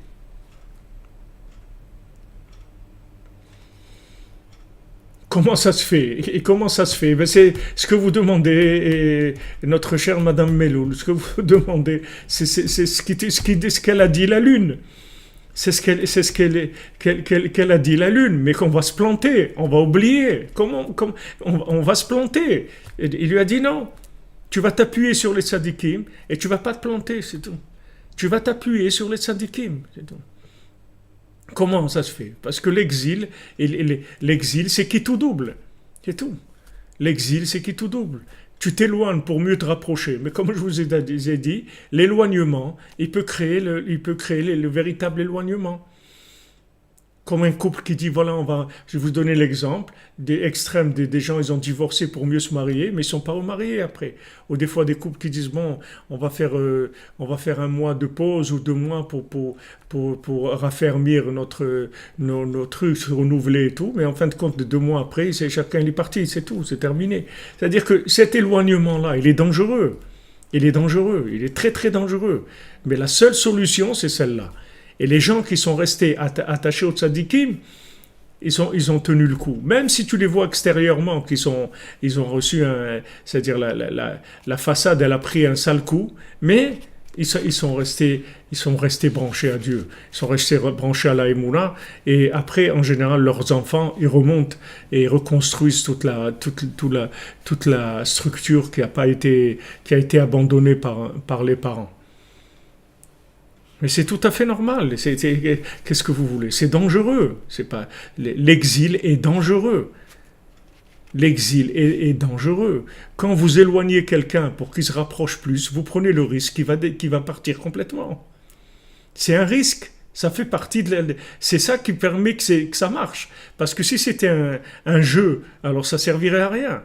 Comment ça se fait? Et comment ça se fait? Ben c'est ce que vous demandez, et notre chère Madame Meloul, ce que vous demandez, c'est ce qu'elle a dit la Lune. C'est ce qu'elle a dit la Lune, mais qu'on va se planter, on va oublier. On va se planter. Et il lui a dit non, tu vas t'appuyer sur les tzadikim et tu vas pas te planter, c'est tout. Tu vas t'appuyer sur les tzadikim, c'est tout. Comment ça se fait? Parce que l'exil, c'est qui tout double. C'est tout. L'exil, c'est qui tout double. Tu t'éloignes pour mieux te rapprocher. Mais comme je vous ai dit, l'éloignement, il peut créer le véritable éloignement. Comme un couple qui dit, voilà, je vais vous donner l'exemple, des extrêmes, des gens, ils ont divorcé pour mieux se marier, mais ils ne sont pas remariés après. Ou des fois, des couples qui disent, bon, on va faire un mois de pause ou 2 mois pour raffermir nos trucs, se renouveler et tout, mais en fin de compte, 2 mois après, chacun est parti, c'est tout, c'est terminé. C'est-à-dire que cet éloignement-là, il est dangereux. Il est très très dangereux. Mais la seule solution, c'est celle-là. Et les gens qui sont restés attachés aux tzadikim, ils ont tenu le coup. Même si tu les vois extérieurement, ils ont reçu c'est-à-dire la façade, elle a pris un sale coup, mais ils sont restés branchés à Dieu. Ils sont restés branchés à la Emouna. Et après, en général, leurs enfants, ils remontent et reconstruisent toute la structure qui a été abandonnée par les parents. Mais c'est tout à fait normal. Qu'est-ce que vous voulez? C'est dangereux. L'exil est dangereux. L'exil est dangereux. Quand vous éloignez quelqu'un pour qu'il se rapproche plus, vous prenez le risque qu'il va partir complètement. C'est un risque. Ça fait partie c'est ça qui permet que ça marche. Parce que si c'était un jeu, alors ça servirait à rien.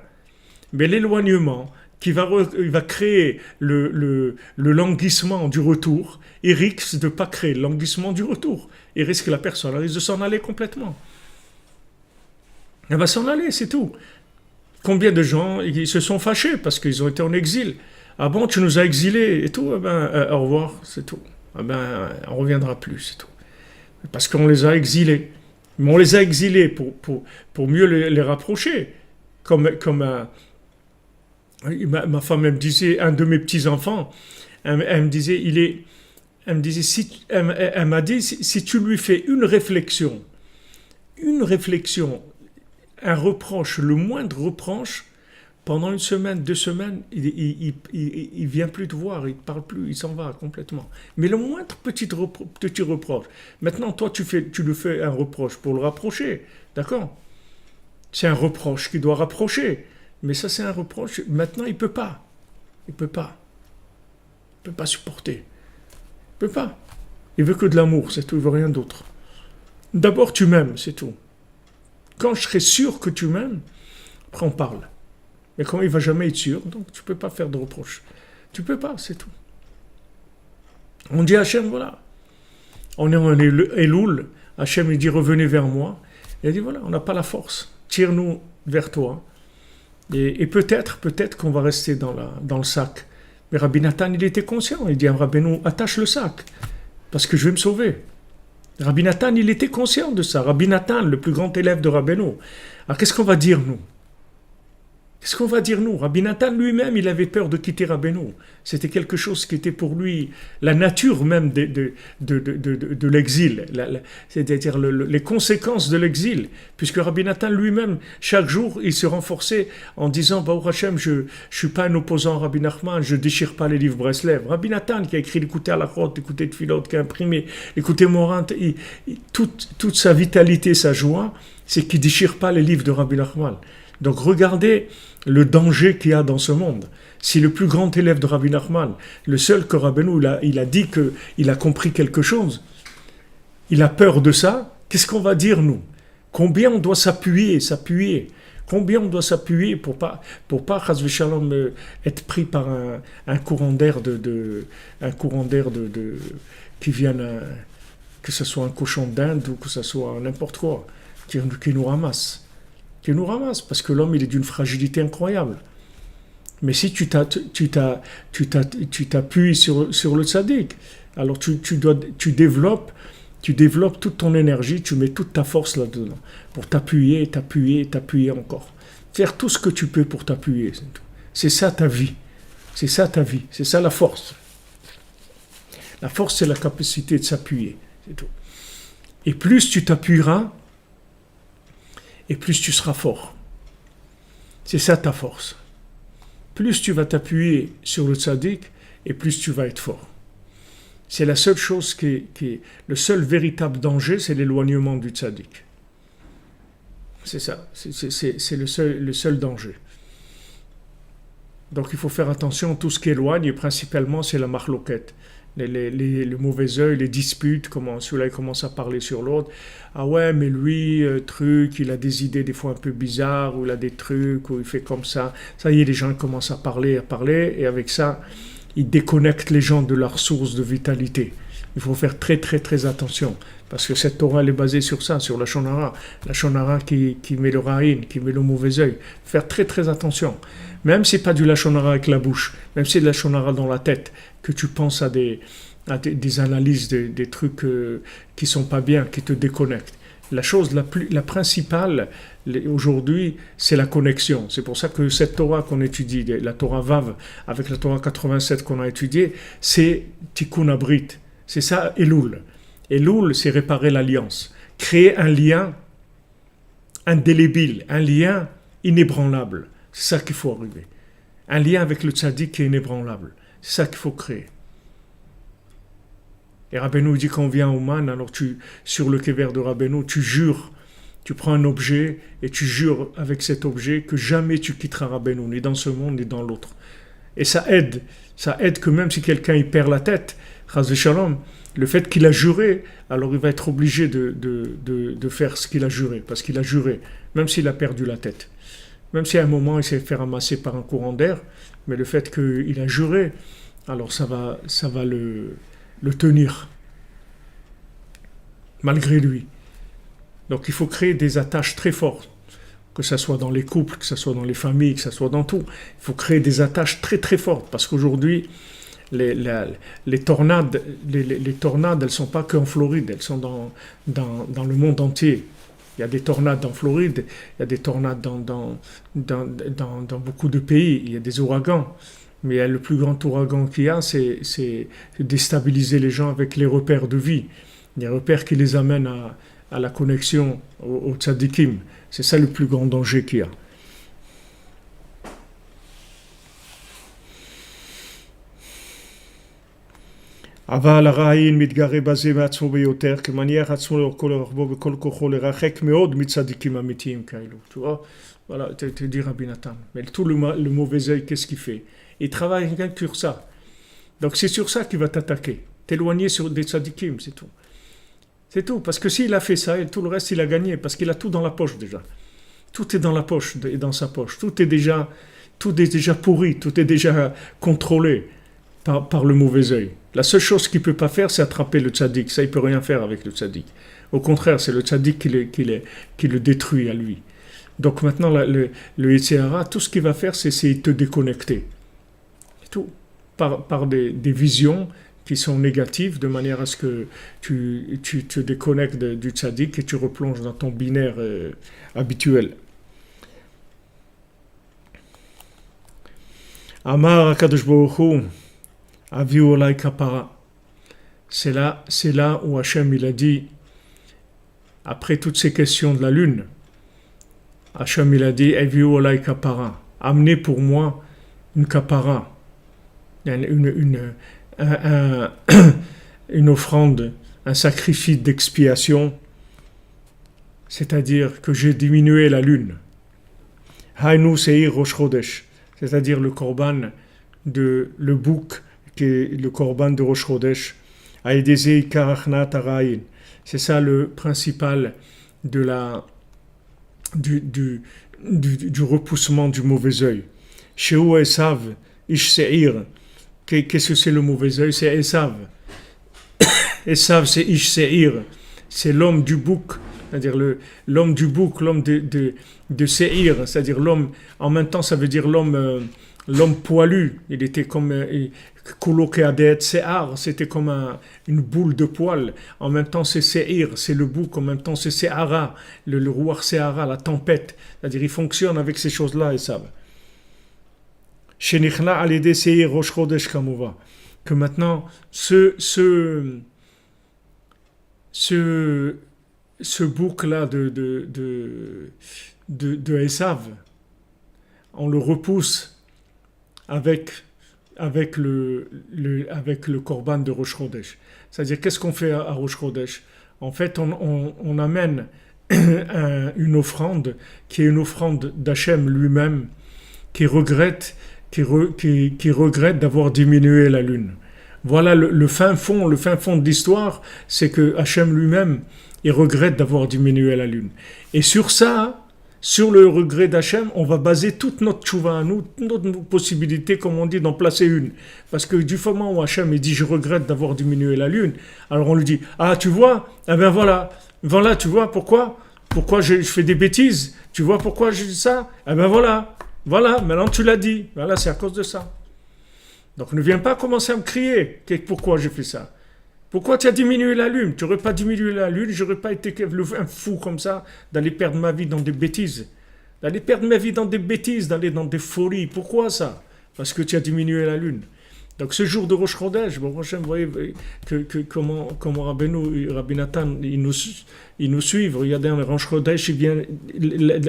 Mais l'éloignement, il va créer le languissement du retour, il risque de ne pas créer le languissement du retour. Il risque que la personne risque de s'en aller complètement. Elle va s'en aller, c'est tout. Combien de gens ils se sont fâchés parce qu'ils ont été en exil. Ah bon, tu nous as exilés et tout, au revoir, c'est tout. On ne reviendra plus, c'est tout. Parce qu'on les a exilés. Mais on les a exilés pour mieux les rapprocher. Comme ma femme, elle me disait, un de mes petits-enfants, elle me disait, elle m'a dit, si tu lui fais une réflexion, un reproche, le moindre reproche, pendant une semaine, 2 semaines, il vient plus te voir, il ne parle plus, il s'en va complètement. Mais le moindre petit reproche. Maintenant, toi, tu lui fais un reproche pour le rapprocher, d'accord? C'est un reproche qui doit rapprocher. Mais ça, c'est un reproche. Maintenant, il ne peut pas. Il ne peut pas. Il ne peut pas supporter. Il ne peut pas. Il veut que de l'amour, c'est tout, il ne veut rien d'autre. D'abord, tu m'aimes, c'est tout. Quand je serai sûr que tu m'aimes, après on parle. Mais quand il ne va jamais être sûr, donc tu ne peux pas faire de reproches. Tu ne peux pas, c'est tout. On dit à Hachem, voilà. On est en Elul, Hachem il dit revenez vers moi. Il a dit voilà, on n'a pas la force. Tire-nous vers toi. Et peut-être qu'on va rester dans le sac. Mais Rabbi Nathan, il était conscient. Il dit à Rabbeinu, attache le sac, parce que je vais me sauver. Rabbi Nathan, il était conscient de ça. Rabbi Nathan, le plus grand élève de Rabbeinu. Alors qu'est-ce qu'on va dire, nous? Qu'est-ce qu'on va dire, nous? Rabbi Nathan lui-même, il avait peur de quitter Rabbeinu. C'était quelque chose qui était pour lui la nature même de l'exil, c'est-à-dire les conséquences de l'exil. Puisque Rabbi Nathan lui-même, chaque jour, il se renforçait en disant Baruch Hashem, je ne suis pas un opposant à Rabbi Nachman, je ne déchire pas les livres Breslev. Rabbi Nathan, qui a écrit l'écouter à la Rote, l'écouter Tfilot, qui a imprimé, l'écouter Morant, toute sa vitalité, sa joie, c'est qu'il ne déchire pas les livres de Rabbi Nachman. Donc regardez le danger qu'il y a dans ce monde. Si le plus grand élève de Rabbi Nachman, le seul que Rabbeinu, il a dit qu'il a compris quelque chose, il a peur de ça, qu'est-ce qu'on va dire nous? Combien on doit s'appuyer? Combien on doit s'appuyer pour pas chas v'shalom, être pris par un courant d'air qui vienne, que ce soit un cochon d'Inde ou que ce soit n'importe quoi, qui nous ramasse. Parce que l'homme, il est d'une fragilité incroyable. Mais si tu t'appuies sur le tzaddik, alors tu développes toute ton énergie, tu mets toute ta force là-dedans, pour t'appuyer encore. Faire tout ce que tu peux pour t'appuyer. C'est ça ta vie. C'est ça la force. La force, c'est la capacité de s'appuyer. C'est tout. Et plus tu t'appuieras, et plus tu seras fort. C'est ça ta force. Plus tu vas t'appuyer sur le tzaddik, et plus tu vas être fort. C'est la seule chose le seul véritable danger, c'est l'éloignement du tzaddik. C'est ça, c'est le seul danger. Donc il faut faire attention à tout ce qui éloigne, et principalement c'est la marloquette. Les mauvais œils, les disputes, celui-là il commence à parler sur l'autre. Ah ouais, mais lui, il a des idées des fois un peu bizarres, ou il a des trucs, ou il fait comme ça. Ça y est, les gens commencent à parler, et avec ça, ils déconnectent les gens de leur source de vitalité. Il faut faire très très très attention, parce que cette Torah elle est basée sur ça, sur la Shonara qui met le Ra'in, qui met le mauvais œil. Faire très très attention. Même si c'est pas du Lashon Hara avec la bouche, même si c'est de la Lashon Hara dans la tête, que tu penses à des analyses, des trucs qui sont pas bien, qui te déconnectent. La chose la principale aujourd'hui, c'est la connexion. C'est pour ça que cette Torah qu'on étudie, la Torah Vav, avec la Torah 87 qu'on a étudiée, c'est Tikkun Abrit. C'est ça, Elul. Elul, c'est réparer l'alliance. Créer un lien indélébile, un lien inébranlable. C'est ça qu'il faut arriver. Un lien avec le tzaddik qui est inébranlable. C'est ça qu'il faut créer. Et Rabbeinu dit qu'on vient au Man, alors sur le kever de Rabbeinu, tu jures, tu prends un objet et tu jures avec cet objet que jamais tu quitteras Rabbeinu, ni dans ce monde, ni dans l'autre. Et ça aide que même si quelqu'un il perd la tête, chas v'shalom, le fait qu'il a juré, alors il va être obligé de faire ce qu'il a juré, parce qu'il a juré, même s'il a perdu la tête. Même si à un moment il s'est fait ramasser par un courant d'air, Mais le fait qu'il a juré, alors ça va le tenir, malgré lui. Donc il faut créer des attaches très fortes, que ce soit dans les couples, que ce soit dans les familles, que ce soit dans tout. Il faut créer des attaches très très fortes, parce qu'aujourd'hui, les tornades, les tornades, elles ne sont pas qu'en Floride, elles sont dans le monde entier. Il y a des tornades en Floride, il y a des tornades dans beaucoup de pays, il y a des ouragans. Mais le plus grand ouragan qu'il y a, c'est déstabiliser les gens avec les repères de vie. Les repères qui les amènent à la connexion au tzadikim. C'est ça le plus grand danger qu'il y a. אבל הרעין מתגרה בזה מעצמו ביותר, כמניח עצמו לכל רוחבו וכל כוחו לרחק מאוד מצדיקים אמיתיים כאלו. Tu vois, voilà, te dit Rabbi Nathan. Mais tout le mauvais œil, qu'est-ce qu'il fait? Il travaille rien que sur ça. Donc c'est sur ça qu'il va t'attaquer. T'éloigner sur des tzadikim, c'est tout. C'est tout, parce que s'il a fait ça, et tout le reste, il a gagné, parce qu'il a tout dans la poche déjà. Tout est dans la poche et dans sa poche. Tout est déjà pourri, tout est déjà contrôlé par le mauvais œil. La seule chose qu'il ne peut pas faire, c'est attraper le tzaddik. Ça, il ne peut rien faire avec le tzaddik. Au contraire, c'est le tzaddik qui le détruit à lui. Donc maintenant, le Yetzer Hara, tout ce qu'il va faire, c'est essayer de te déconnecter. C'est tout. Par des visions qui sont négatives, de manière à ce que tu te déconnectes du tzaddik et tu replonges dans ton binaire habituel. Amar HaKadosh Baruch Hu, Aviu Olai Kapara. C'est là où Hachem il a dit, après toutes ces questions de la lune, Hachem il a dit, Aviu Olai Kapara, amenez pour moi une kapara, une offrande, un sacrifice d'expiation, c'est-à-dire que j'ai diminué la lune. Hainu Seir Rosh Chodesh, c'est-à-dire le korban le bouc, qui est le korban de Rosh Chodesh. Aïdezei Karachnat Araïn. C'est ça le principal du repoussement du mauvais œil. Sheu Esav Ish Seir. Qu'est-ce que c'est le mauvais œil? C'est Esav. Esav, c'est Ish Seir. C'est l'homme du bouc. C'est-à-dire l'homme du bouc, l'homme de Seir. C'est-à-dire l'homme, en même temps, ça veut dire l'homme poilu. Il était comme Koulokeadet Sear, c'était comme une boule de poil. En même temps, c'est Seir, c'est le bouc. En même temps, c'est Seara, le roi Seara, la tempête. C'est-à-dire, il fonctionne avec ces choses-là, Esav. Shenichna alede Seir Rosh Chodesh Kamova. Que maintenant, ce bouc-là de Esav, on le repousse avec le korban de Rosh Chodesh. C'est-à-dire, qu'est-ce qu'on fait à Rosh Chodesh? En fait, on amène une offrande qui est une offrande d'Hachem lui-même, qui regrette d'avoir diminué la lune. Voilà le fin fond de l'histoire, c'est que Hachem lui-même, il regrette d'avoir diminué la lune. Et sur ça, sur le regret d'Hachem, on va baser toute notre tchouva à nous, toute notre possibilité, comme on dit, d'en placer une. Parce que du moment où Hachem il dit « je regrette d'avoir diminué la lune », alors on lui dit « ah, tu vois, eh bien voilà, tu vois pourquoi je fais des bêtises, tu vois pourquoi je dis ça, eh bien voilà, maintenant tu l'as dit, voilà, c'est à cause de ça. » Donc ne viens pas commencer à me crier pourquoi j'ai fait ça. Pourquoi tu as diminué la lune? Tu n'aurais pas diminué la lune, j'aurais pas été un fou comme ça, d'aller perdre ma vie dans des bêtises. D'aller dans des folies. Pourquoi ça? Parce que tu as diminué la lune. Donc ce jour de Rosh Chodesh, bon, vous voyez comment Rabbi Nathan, il nous suivent. Regardez, Rosh Chodesh, il vient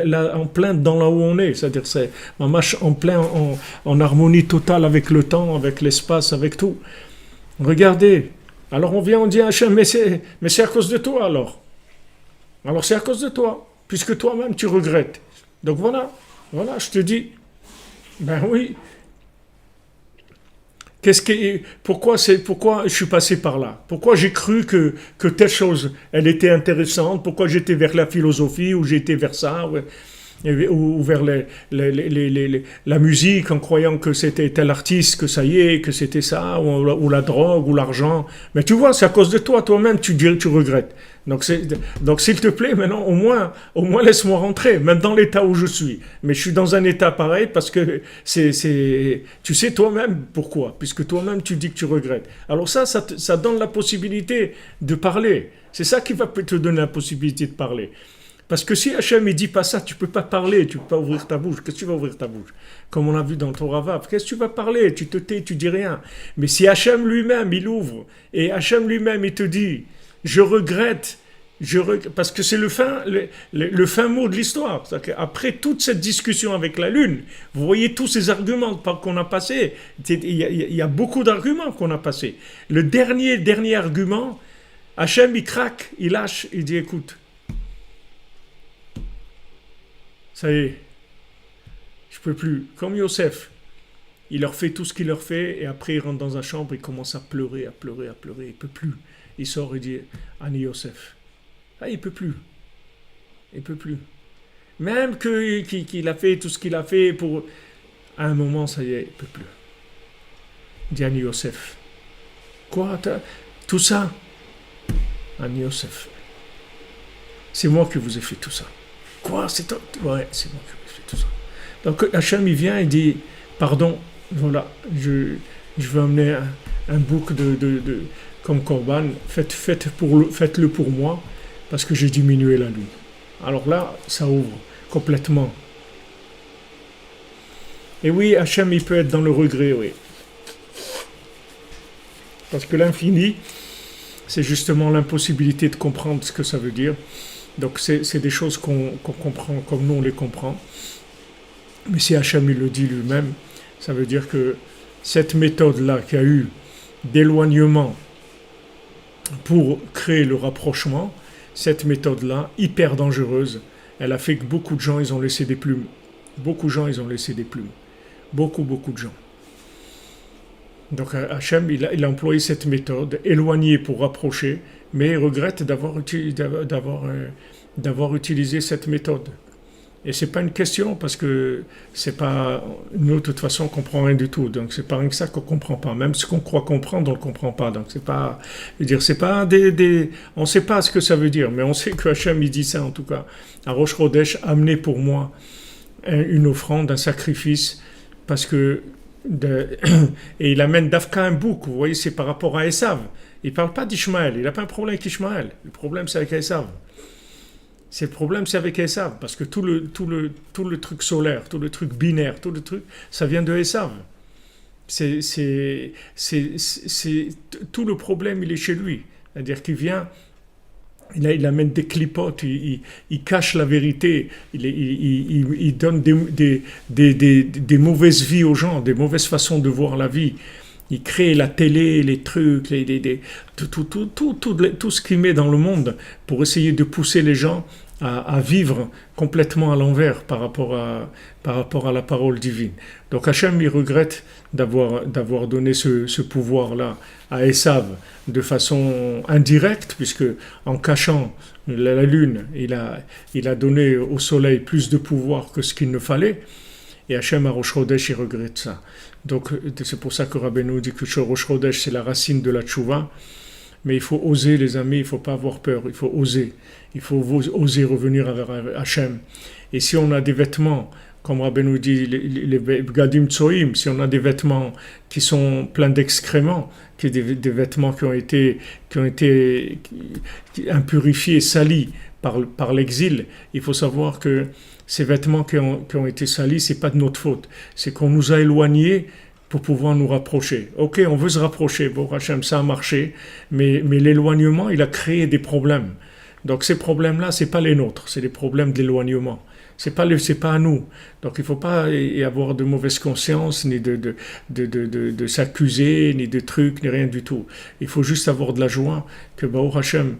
là, en plein dans là où on est. C'est-à-dire c'est en harmonie totale avec le temps, avec l'espace, avec tout. Regardez. Alors on dit à Hachem, mais c'est à cause de toi alors. Alors c'est à cause de toi, puisque toi-même tu regrettes. Donc voilà, je te dis, ben oui. Pourquoi je suis passé par là? Pourquoi j'ai cru que telle chose, elle était intéressante? Pourquoi j'étais vers la philosophie ou j'étais vers ça? Ouais. ou vers la musique en croyant que c'était tel artiste, que ça y est, que c'était ça, ou la drogue, ou l'argent. Mais tu vois, c'est à cause de toi, toi-même, tu regrettes. Donc s'il te plaît, maintenant, au moins laisse-moi rentrer, même dans l'état où je suis. Mais je suis dans un état pareil parce que tu sais toi-même pourquoi, puisque toi-même tu dis que tu regrettes. Alors ça donne la possibilité de parler. C'est ça qui va te donner la possibilité de parler. Parce que si Hachem ne dit pas ça, tu ne peux pas parler, tu ne peux pas ouvrir ta bouche. Qu'est-ce que tu vas ouvrir ta bouche? Comme on a vu dans ton Ravav, qu'est-ce que tu vas parler? Tu te tais, tu dis rien. Mais si Hachem lui-même, il ouvre, et Hachem lui-même, il te dit, je regrette, parce que c'est le fin mot de l'histoire. Après toute cette discussion avec la Lune, vous voyez tous ces arguments qu'on a passés. Il y a beaucoup d'arguments qu'on a passés. Le dernier argument, Hachem, il craque, il lâche, il dit, écoute, ça y est, je peux plus. Comme Yosef, il leur fait tout ce qu'il leur fait et après il rentre dans sa chambre et commence à pleurer. Il peut plus. Il sort et dit Ani Yosef. Ah, il peut plus. Même qu'il a fait tout ce qu'il a fait pour. À un moment, ça y est, il peut plus. Il dit Ani Yosef. Quoi? Tout ça? Ani Yosef. C'est moi qui vous ai fait tout ça. Quoi? C'est toi? Ouais, c'est moi qui fais tout ça. Donc Hachem, il vient et dit, pardon, voilà, je vais amener un bouc comme Corban, faites-le pour moi, parce que j'ai diminué la lune. Alors là, ça ouvre complètement. Et oui, Hachem, il peut être dans le regret, oui. Parce que l'infini, c'est justement l'impossibilité de comprendre ce que ça veut dire. Donc c'est des choses qu'on comprend comme nous on les comprend. Mais si Hachem il le dit lui-même, ça veut dire que cette méthode-là qu'il y a eu d'éloignement pour créer le rapprochement, cette méthode-là, hyper dangereuse, elle a fait que beaucoup de gens ils ont laissé des plumes. Beaucoup de gens ils ont laissé des plumes. Beaucoup de gens. Donc Hachem il a employé cette méthode, éloigner pour rapprocher, mais il regrette d'avoir utilisé cette méthode. Et c'est pas une question parce que c'est pas nous de toute façon on comprend rien du tout. Donc c'est pas rien que ça qu'on comprend pas. Même ce qu'on croit comprendre, on le comprend pas. Donc c'est pas, je veux dire, c'est pas on sait pas ce que ça veut dire, mais on sait que Hachem il dit ça en tout cas. À Rosh Chodesh, amenez pour moi une offrande, un sacrifice, parce que et il amène d'Afka un bouc. Vous voyez, c'est par rapport à Esav. Il ne parle pas d'Ishmaël, il n'a pas un problème avec Ishmaël. Le problème, c'est avec Esav. Le problème, c'est avec Esav, parce que tout le truc solaire, tout le truc binaire, tout le truc, ça vient de Esav. Tout le problème, il est chez lui. C'est-à-dire qu'il vient, il amène des clipotes, il cache la vérité, il donne des mauvaises vies aux gens, des mauvaises façons de voir la vie. Il crée la télé, les trucs, tout ce qu'il met dans le monde pour essayer de pousser les gens à vivre complètement à l'envers par rapport à la parole divine. Donc Hachem, il regrette d'avoir donné ce pouvoir-là à Esav de façon indirecte, puisque en cachant la lune, il a donné au soleil plus de pouvoir que ce qu'il ne fallait. Et Hachem à Rosh Chodesh, il regrette ça. Donc c'est pour ça que Rabbeinu dit que Rosh Chodesh, c'est la racine de la tchouva. Mais il faut oser, les amis, il ne faut pas avoir peur, il faut oser. Il faut oser revenir vers Hachem. Et si on a des vêtements, comme Rabbeinu dit, les Bgadim Tsoim, si on a des vêtements qui sont pleins d'excréments, des vêtements qui ont été impurifiés, salis par l'exil, il faut savoir que ces vêtements qui ont été salis, ce n'est pas de notre faute. C'est qu'on nous a éloignés pour pouvoir nous rapprocher. Ok, on veut se rapprocher, bon, Hachem, ça a marché, mais l'éloignement, il a créé des problèmes. Donc ces problèmes-là, ce n'est pas les nôtres, c'est les problèmes d'éloignement. C'est pas à nous. Donc il ne faut pas y avoir de mauvaise conscience, ni de s'accuser, ni de trucs, ni rien du tout. Il faut juste avoir de la joie que Baruch Hashem,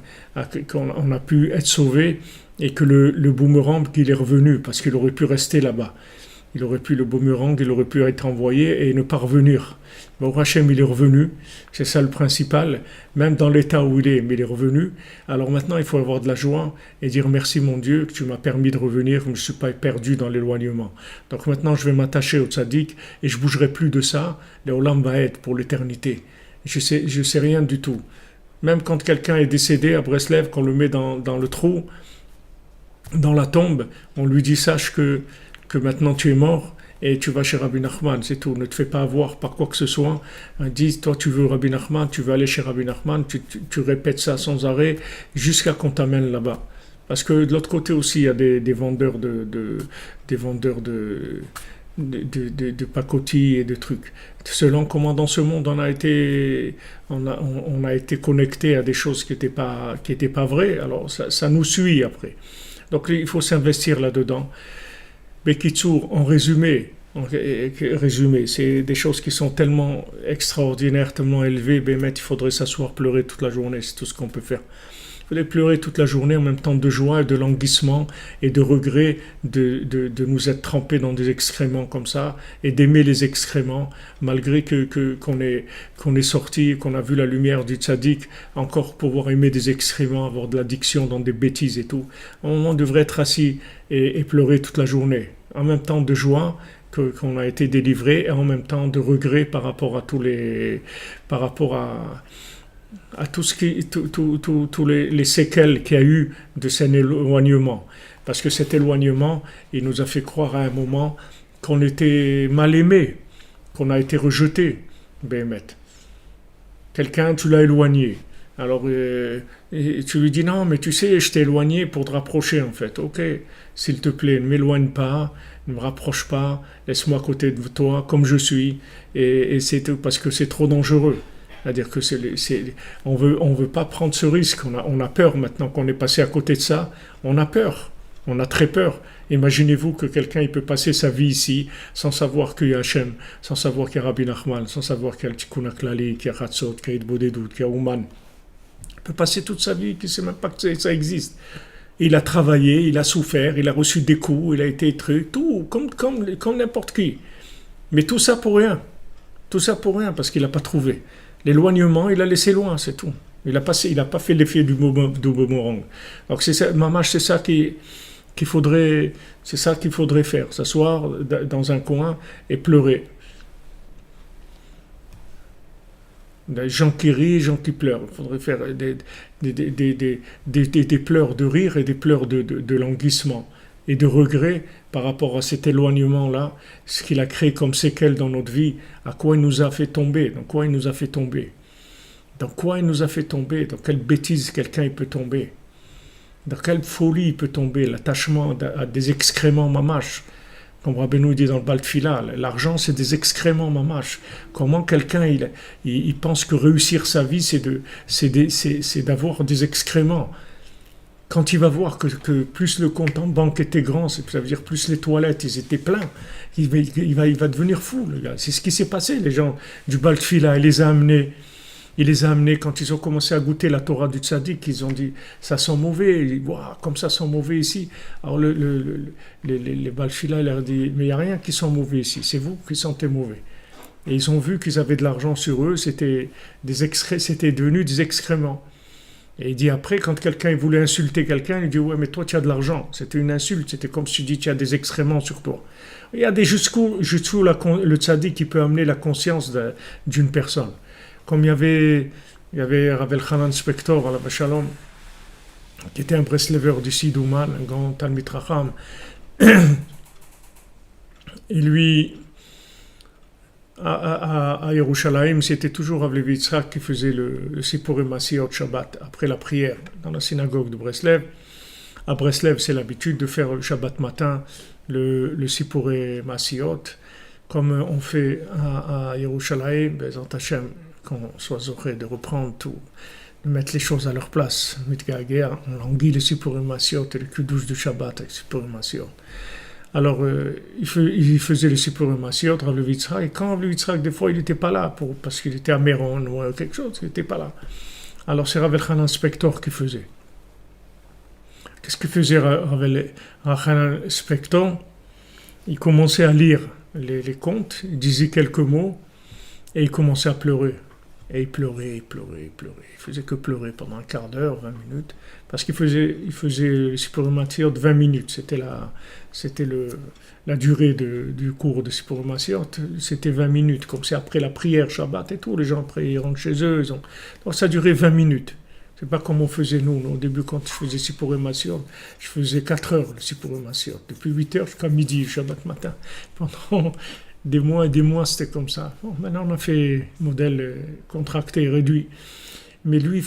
qu'on a pu être sauvé et que le boomerang, qu'il est revenu, parce qu'il aurait pu rester là-bas. il aurait pu, le boomerang, il aurait pu être envoyé et ne pas revenir. Bon, Hachem, il est revenu, c'est ça le principal, même dans l'état où il est, mais il est revenu. Alors maintenant, il faut avoir de la joie et dire merci mon Dieu que tu m'as permis de revenir, que je ne suis pas perdu dans l'éloignement. Donc maintenant, je vais m'attacher au tzaddik et je ne bougerai plus de ça. Le Olam va être pour l'éternité. Je sais rien du tout. Même quand quelqu'un est décédé à Breslev, qu'on le met dans le trou, dans la tombe, on lui dit sache que maintenant tu es mort et tu vas chez Rabbi Nachman, c'est tout. Ne te fais pas avoir par quoi que ce soit. Dis, toi tu veux Rabbi Nachman, tu veux aller chez Rabbi Nachman, tu répètes ça sans arrêt jusqu'à qu'on t'amène là-bas. Parce que de l'autre côté aussi, il y a des vendeurs des vendeurs de pacotilles et de trucs. Selon comment dans ce monde on a été connecté à des choses qui n'étaient pas vraies, alors ça nous suit après. Donc il faut s'investir là-dedans. Bekitsour, en résumé, c'est des choses qui sont tellement extraordinaires, tellement élevées, il faudrait s'asseoir, pleurer toute la journée, c'est tout ce qu'on peut faire. Il faudrait pleurer toute la journée en même temps de joie et de languissement et de regret de nous être trempés dans des excréments comme ça et d'aimer les excréments malgré qu'on est sorti, qu'on a vu la lumière du tzaddik, encore pouvoir aimer des excréments, avoir de l'addiction dans des bêtises et tout. On devrait être assis et pleurer toute la journée. En même temps de joie qu'on a été délivré et en même temps de regret par rapport à tous les séquelles qu'il y a eu de cet éloignement. Parce que cet éloignement, il nous a fait croire à un moment qu'on était mal aimé, qu'on a été rejeté. Quelqu'un, tu l'as éloigné. Alors, tu lui dis non, mais tu sais, je t'ai éloigné pour te rapprocher en fait. Ok, s'il te plaît, ne m'éloigne pas, ne me rapproche pas, laisse-moi à côté de toi comme je suis. Et c'est tout, parce que c'est trop dangereux. C'est-à-dire que on veut pas prendre ce risque. On a peur maintenant qu'on est passé à côté de ça. On a peur. On a très peur. Imaginez-vous que quelqu'un il peut passer sa vie ici sans savoir qu'il y a Hachem, sans savoir qu'il y a Rabbi Nachman, sans savoir qu'il y a le Tikkun HaKlali, qu'il y a Chatzot, qu'il y a Hitbodedut, qu'il y a Ouman. Il peut passer toute sa vie qu'il ne sait même pas que ça existe. Il a travaillé, il a souffert, il a reçu des coups, il a été truc, tout, comme n'importe qui. Mais tout ça pour rien. Tout ça pour rien parce qu'il n'a pas trouvé. L'éloignement, il a laissé loin, c'est tout. Il n'a pas fait l'effet du boomerang. Donc c'est ça, Mamash, c'est ça qu'il faudrait faire, s'asseoir dans un coin et pleurer. Des gens qui rient, des gens qui pleurent. Il faudrait faire des pleurs de rire et des pleurs de languissement et de regret par rapport à cet éloignement-là, ce qu'il a créé comme séquelles dans notre vie, à quoi il nous a fait tomber, dans quoi il nous a fait tomber. Dans quoi il nous a fait tomber, dans quelle bêtise quelqu'un il peut tomber, dans quelle folie il peut tomber, l'attachement à des excréments mamash. Comme Rabbeinu dit dans le Bal Tfila, l'argent c'est des excréments mamash. Comment quelqu'un il pense que réussir sa vie c'est d'avoir des excréments. Quand il va voir que plus le compte en banque était grand, ça veut dire plus les toilettes ils étaient pleins, il va devenir fou le gars. C'est ce qui s'est passé, les gens du Bal Tfila, il les a amenés quand ils ont commencé à goûter la Torah du Tzaddik, ils ont dit ça sent mauvais, comme ça sent mauvais ici. Alors les Bal Tfila leur dit mais il n'y a rien qui sent mauvais ici, c'est vous qui sentez mauvais. Et ils ont vu qu'ils avaient de l'argent sur eux, c'était devenu des excréments. Et il dit après, quand quelqu'un voulait insulter quelqu'un, il dit ouais mais toi tu as de l'argent. C'était une insulte, c'était comme si tu dis tu as des excréments sur toi. Il y a des jusqu'où le tzaddik qui peut amener la conscience d'une personne. Comme il y avait Rav Elchanan Spector à la Shalom, qui était un Breslever du Sidouman, un grand Talmid Racham. Et lui, à Yerushalayim, c'était Rav Levi Yitzhak qui faisait le Sipurim Masiyot Shabbat après la prière dans la synagogue de Breslev. À Breslev, c'est l'habitude de faire le Shabbat matin le Sipurim Masiyot, comme on fait à Yerushalayim, Bezat Hashem, qu'on soit zoré de reprendre tout, de mettre les choses à leur place. Mitgager, on languit le Sipurim Masiyot et le Kiddush du Shabbat avec Sipurim Masiyot. Alors, il faisait le Sipurim Masiyot, Rav Levi Yitzhak, et quand Rav Levi Yitzhak, des fois, il n'était pas là, parce qu'il était à Méron ou quelque chose, il n'était pas là. Alors, c'est Rav Elchanan Spector qui faisait. Qu'est-ce que faisait Rav Elchanan Spector? il commençait à lire les contes, il disait quelques mots et il commençait à pleurer. Et il pleurait, il pleurait, il pleurait. Il faisait que pleurer pendant un quart d'heure, 20 minutes. Parce qu'il faisait le Sipur de 20 minutes. La durée du cours de Sipur c'était 20 minutes. Comme c'est après la prière, Shabbat et tout, les gens après ils rentrent chez eux. Donc ça durait 20 minutes. C'est pas comme on faisait nous. Au début, quand je faisais Sipur je faisais 4 heures le Sipur depuis 8 heures jusqu'à midi, Shabbat matin. Pendant des mois et des mois, c'était comme ça. Bon, maintenant, on a fait modèle contracté, réduit. Mais lui,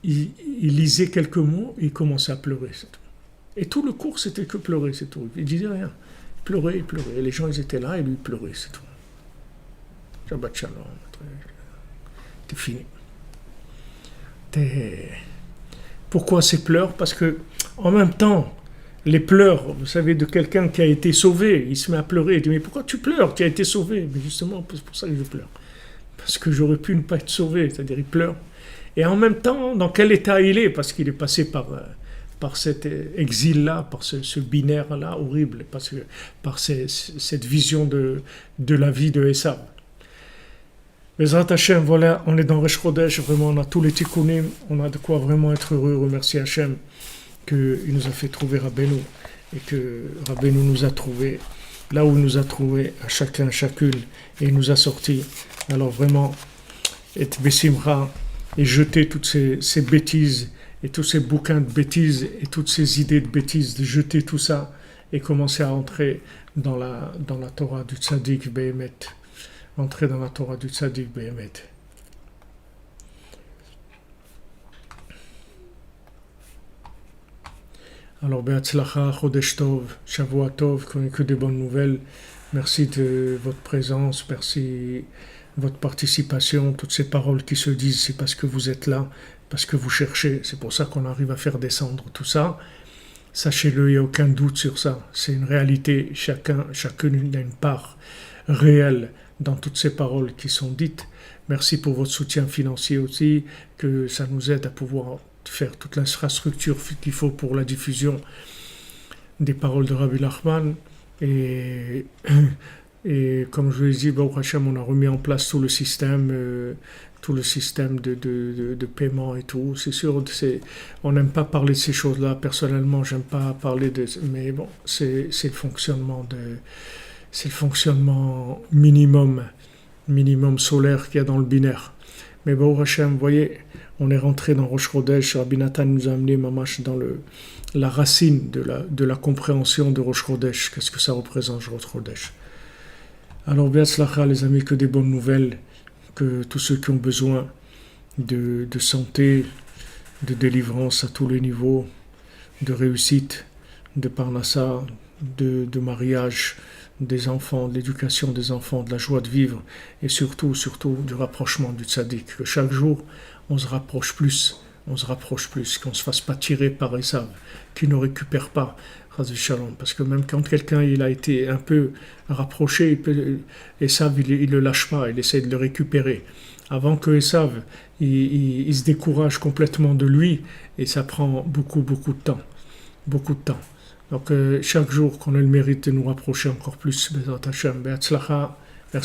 il lisait quelques mots et il commençait à pleurer, c'est tout. Et tout le cours, c'était que pleurer, c'est tout. Il disait rien. Il pleurait, il pleurait. Et les gens, ils étaient là et lui, il pleurait, c'est tout. Shabbat shalom. T'es fini. Pourquoi ces pleurs? Parce que, en même temps, les pleurs, vous savez, de quelqu'un qui a été sauvé, il se met à pleurer, il dit, mais pourquoi tu pleures? Tu as été sauvé. Mais justement, c'est pour ça que je pleure. Parce que j'aurais pu ne pas être sauvé, c'est-à-dire il pleure. Et en même temps, dans quel état il est? Parce qu'il est passé par cet exil-là, par ce binaire-là horrible, par cette vision de la vie de Esav. Bezrat Hashem, voilà, on est dans Resh Chodesh, vraiment, on a tous les tikkunim, on a de quoi vraiment être heureux, remercier Hashem qu'il nous a fait trouver Rabbeinu et que Rabbeinu nous a trouvé là où il nous a trouvé à chacun, chacune, et il nous a sortis. Alors vraiment, et Bessimra, et jeter toutes ces bêtises, et tous ces bouquins de bêtises, et toutes ces idées de bêtises, de jeter tout ça, et commencer à entrer dans la Torah du Tzaddik Behemet. Entrer dans la Torah du Tzaddik Behemet. Alors, Be'atzlacha, Chodesh Tov, Shavua Tov, que des bonnes nouvelles. Merci de votre présence, merci de votre participation. Toutes ces paroles qui se disent, c'est parce que vous êtes là, parce que vous cherchez. C'est pour ça qu'on arrive à faire descendre tout ça. Sachez-le, il n'y a aucun doute sur ça. C'est une réalité. Chacune a une part réelle dans toutes ces paroles qui sont dites. Merci pour votre soutien financier aussi, que ça nous aide à pouvoir faire toute l'infrastructure qu'il faut pour la diffusion des paroles de Rabbi Nachman. Et comme je l'ai dit, Baruch Hashem, on a remis en place tout le système de paiement et tout. C'est sûr, on n'aime pas parler de ces choses-là. Personnellement, j'aime pas parler mais bon, c'est le fonctionnement minimum solaire qu'il y a dans le binaire. Mais Baruch Hashem, vous voyez, on est rentré dans Rosh Chodesh. Rabbi Nathan nous a amené mamash dans la racine de la compréhension de Rosh Chodesh. Qu'est-ce que ça représente, Rosh Chodesh? Alors, Be'atzlacha, les amis, que des bonnes nouvelles, que tous ceux qui ont besoin de santé, de délivrance à tous les niveaux, de réussite, de parnassa, de mariage, des enfants, de l'éducation des enfants, de la joie de vivre, et surtout du rapprochement du tzaddik. Que chaque jour, on se rapproche plus, qu'on ne se fasse pas tirer par Esav, qu'il ne récupère pas, parce que même quand quelqu'un il a été un peu rapproché, Esav il le lâche pas, il essaie de le récupérer. Avant que Esav il se décourage complètement de lui, et ça prend beaucoup de temps. Donc chaque jour qu'on a le mérite de nous rapprocher encore plus, Bezrat Hashem, Be'atzlacha,